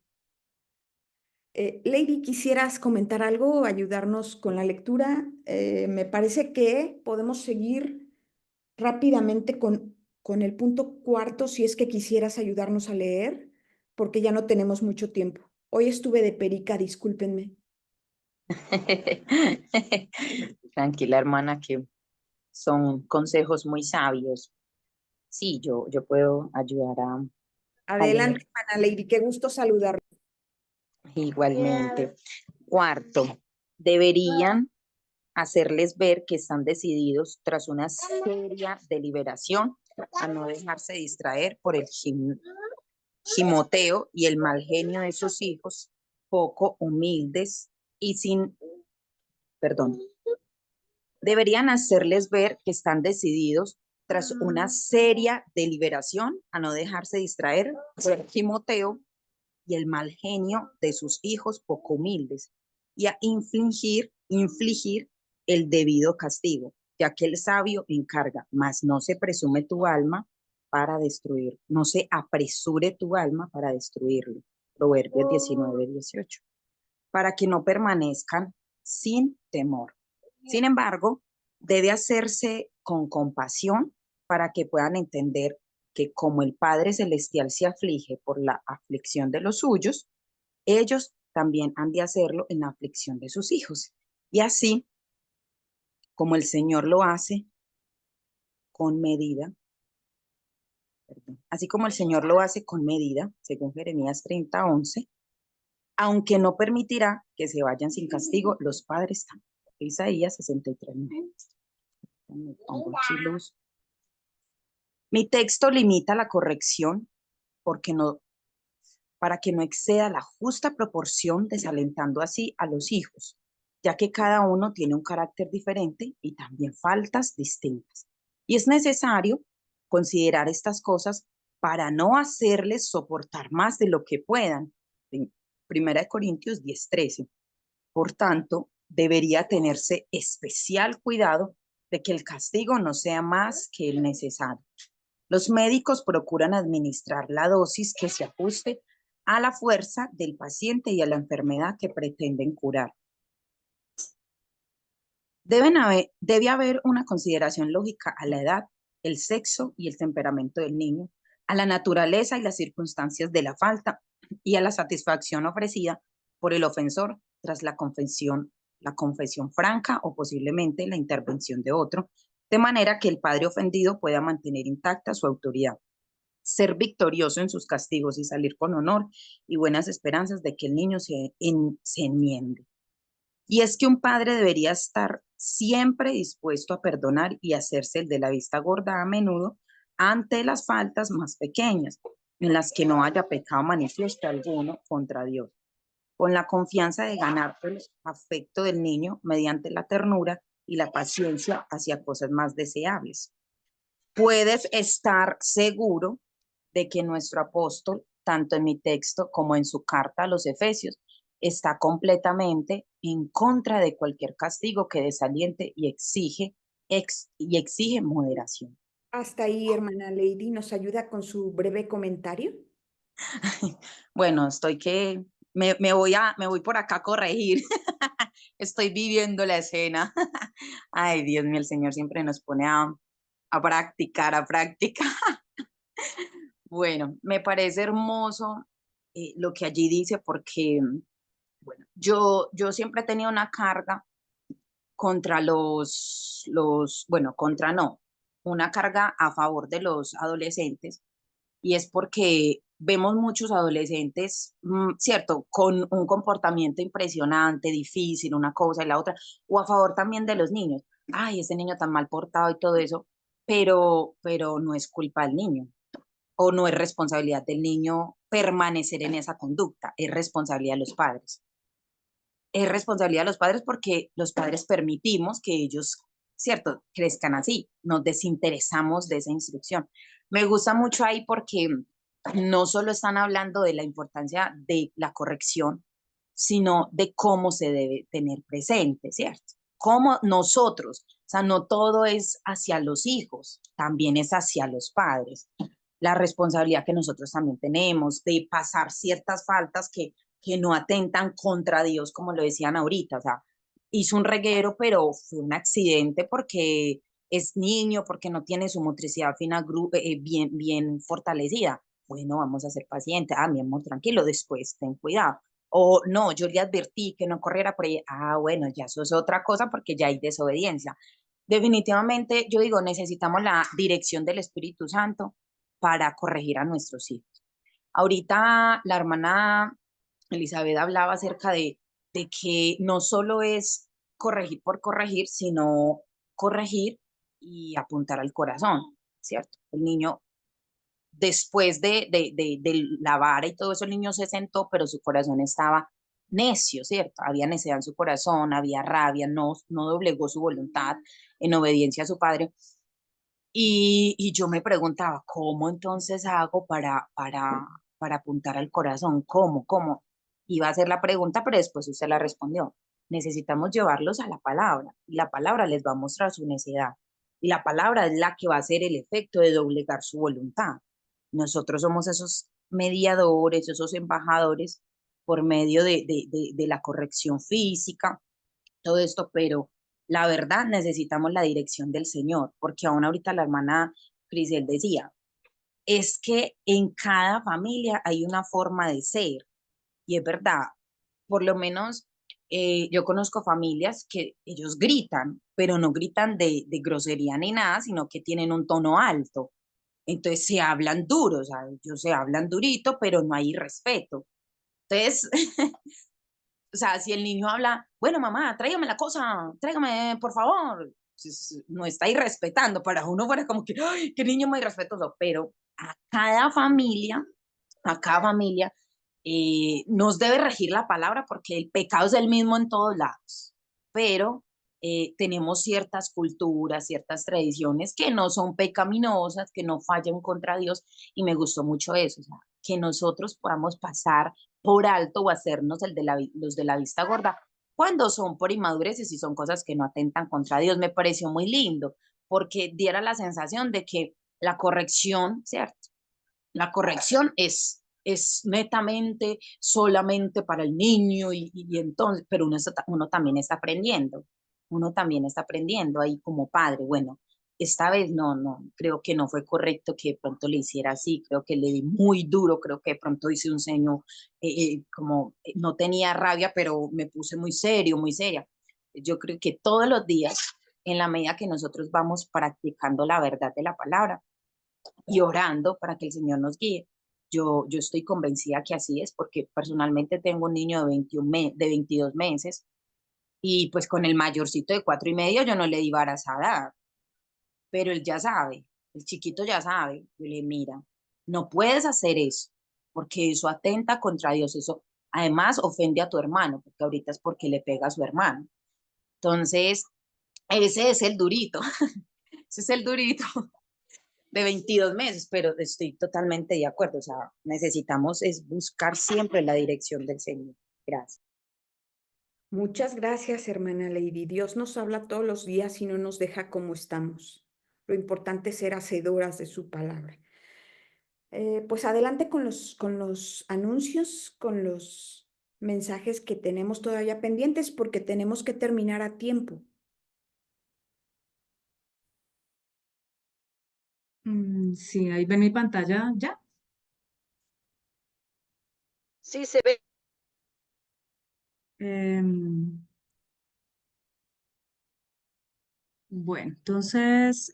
Lady, ¿quisieras comentar algo o ayudarnos con la lectura? Me parece que podemos seguir rápidamente con el punto cuarto si es que quisieras ayudarnos a leer, porque ya no tenemos mucho tiempo. Hoy estuve de perica, discúlpenme. Tranquila, hermana, que son consejos muy sabios. Sí, yo puedo ayudar a leer Adelante, Ana Lady, qué gusto saludar. igualmente. Cuarto, deberían hacerles ver que están decididos tras una seria deliberación a no dejarse distraer por el gimoteo y el mal genio de sus hijos, poco humildes y sin, perdón, deberían hacerles ver que están decididos tras una seria deliberación a no dejarse distraer por el gimoteo y el mal genio de sus hijos poco humildes y a infligir el debido castigo, ya que el sabio encarga, mas no se presume tu alma para destruir, no se apresure tu alma para destruirlo. Proverbios 19:18. Para que no permanezcan sin temor. Sin embargo, debe hacerse con compasión para que puedan entender que como el Padre Celestial se aflige por la aflicción de los suyos, ellos también han de hacerlo en la aflicción de sus hijos. Y así como el Señor lo hace con medida, así como el Señor lo hace con medida, según Jeremías 30:11, aunque no permitirá que se vayan sin castigo los padres tampoco. Isaías 63:9. Me pongo aquí luz. Mi texto limita la corrección porque no, para que no exceda la justa proporción, desalentando así a los hijos, ya que cada uno tiene un carácter diferente y también faltas distintas. Y es necesario considerar estas cosas para no hacerles soportar más de lo que puedan. En 1 Corintios 10:13. Por tanto, debería tenerse especial cuidado de que el castigo no sea más que el necesario. Los médicos procuran administrar la dosis que se ajuste a la fuerza del paciente y a la enfermedad que pretenden curar. Debe haber una consideración lógica a la edad, el sexo y el temperamento del niño, a la naturaleza y las circunstancias de la falta y a la satisfacción ofrecida por el ofensor tras la confesión franca o posiblemente la intervención de otro, de manera que el padre ofendido pueda mantener intacta su autoridad, ser victorioso en sus castigos y salir con honor y buenas esperanzas de que el niño se enmiende. Y es que un padre debería estar siempre dispuesto a perdonar y hacerse el de la vista gorda a menudo ante las faltas más pequeñas, en las que no haya pecado manifiesto alguno contra Dios, con la confianza de ganar el afecto del niño mediante la ternura y la paciencia hacia cosas más deseables. Puedes estar seguro de que nuestro apóstol, tanto en mi texto como en su carta a los Efesios, está completamente en contra de cualquier castigo que desaliente y exige moderación. Hasta ahí, hermana Lady, ¿nos ayuda con su breve comentario? Bueno, me voy por acá a corregir. Estoy viviendo la escena. Ay, Dios mío, el Señor siempre nos pone a practicar, a practicar. Bueno, me parece hermoso lo que allí dice porque, bueno, yo siempre he tenido una carga contra contra no, una carga a favor de los adolescentes, y es porque vemos muchos adolescentes, cierto, con un comportamiento impresionante, difícil, una cosa y la otra, o a favor también de los niños. Ay, ese niño tan mal portado y todo eso, pero no es culpa del niño, o no es responsabilidad del niño permanecer en esa conducta, es responsabilidad de los padres. Es responsabilidad de los padres porque los padres permitimos que ellos, cierto, crezcan así, nos desinteresamos de esa instrucción. Me gusta mucho ahí porque no solo están hablando de la importancia de la corrección, sino de cómo se debe tener presente, ¿cierto? Cómo nosotros, o sea, no todo es hacia los hijos, también es hacia los padres. La responsabilidad que nosotros también tenemos de pasar ciertas faltas que no atentan contra Dios, como lo decían ahorita, o sea, hizo un reguero, pero fue un accidente porque es niño, porque no tiene su motricidad fina bien fortalecida. Bueno, vamos a ser pacientes. Ah, mi amor, tranquilo, después ten cuidado. O no, yo le advertí que no corriera por ahí. Ah, bueno, ya eso es otra cosa porque ya hay desobediencia. Definitivamente, yo digo, necesitamos la dirección del Espíritu Santo para corregir a nuestros hijos. Ahorita la hermana Elizabeth hablaba acerca de que no solo es corregir por corregir, sino corregir y apuntar al corazón, ¿cierto? El niño, después de la vara y todo eso, el niño se sentó, pero su corazón estaba necio, ¿cierto? Había necedad en su corazón, había rabia, no doblegó su voluntad en obediencia a su padre. Y yo me preguntaba, ¿cómo entonces hago para apuntar al corazón? ¿Cómo? Iba a hacer la pregunta, pero después usted la respondió. Necesitamos llevarlos a la palabra, y la palabra les va a mostrar su necedad. Y la palabra es la que va a hacer el efecto de doblegar su voluntad. Nosotros somos esos mediadores, esos embajadores por medio de la corrección física, todo esto, pero la verdad necesitamos la dirección del Señor, porque aún ahorita la hermana Crisel decía, es que en cada familia hay una forma de ser, y es verdad, por lo menos yo conozco familias que ellos gritan, pero no gritan de grosería ni nada, sino que tienen un tono alto. Entonces se hablan duros, ellos se hablan durito, pero no hay respeto. Entonces, o sea, si el niño habla, bueno, mamá, tráigame la cosa, tráigame, por favor, no está irrespetando, para uno fuera como que, ay, qué niño muy irrespetuoso, pero a cada familia nos debe regir la palabra porque el pecado es el mismo en todos lados, pero tenemos ciertas culturas, ciertas tradiciones que no son pecaminosas, que no fallan contra Dios, y me gustó mucho eso, o sea, que nosotros podamos pasar por alto o hacernos los de la vista gorda cuando son por inmadureces y son cosas que no atentan contra Dios. Me pareció muy lindo porque diera la sensación de que la corrección, ¿cierto? La corrección es netamente solamente para el niño y entonces, pero uno también está aprendiendo, uno también está aprendiendo ahí como padre. Bueno, esta vez no, creo que no fue correcto que de pronto le hiciera así, creo que le di muy duro, creo que de pronto hice un ceño como no tenía rabia, pero me puse muy serio, muy seria. Yo creo que todos los días, en la medida que nosotros vamos practicando la verdad de la palabra, y orando para que el Señor nos guíe. Yo estoy convencida que así es, porque personalmente tengo un niño de 22 meses y pues con el mayorcito de 4 y medio yo no le di varas a dar, pero él ya sabe, el chiquito ya sabe. Yo le mira, no puedes hacer eso, porque eso atenta contra Dios, eso además ofende a tu hermano, porque ahorita es porque le pega a su hermano. Entonces, ese es el durito, ese es el durito de 22 meses, pero estoy totalmente de acuerdo, o sea, necesitamos es buscar siempre la dirección del Señor. Gracias. Muchas gracias, hermana Lady. Dios nos habla todos los días y no nos deja como estamos. Lo importante es ser hacedoras de su palabra. Pues adelante con los anuncios, con los mensajes que tenemos todavía pendientes porque tenemos que terminar a tiempo. Sí, ahí ven mi pantalla ya. Sí, se ve. Bueno, entonces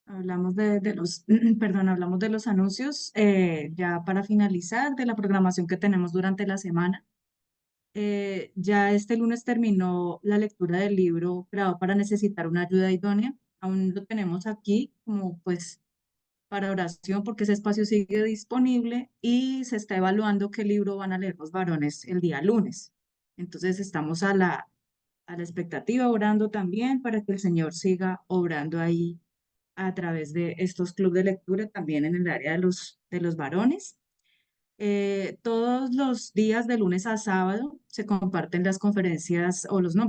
hablamos de los, perdón, hablamos de los anuncios ya para finalizar de la programación que tenemos durante la semana. Ya este lunes terminó la lectura del libro Creado para necesitar una ayuda idónea. Aún lo tenemos aquí como pues para oración porque ese espacio sigue disponible y se está evaluando qué libro van a leer los varones el día lunes. Entonces estamos a la expectativa, orando también para que el Señor siga obrando ahí a través de estos clubes de lectura también en el área de los varones. Todos los días de lunes a sábado se comparten las conferencias o los nombres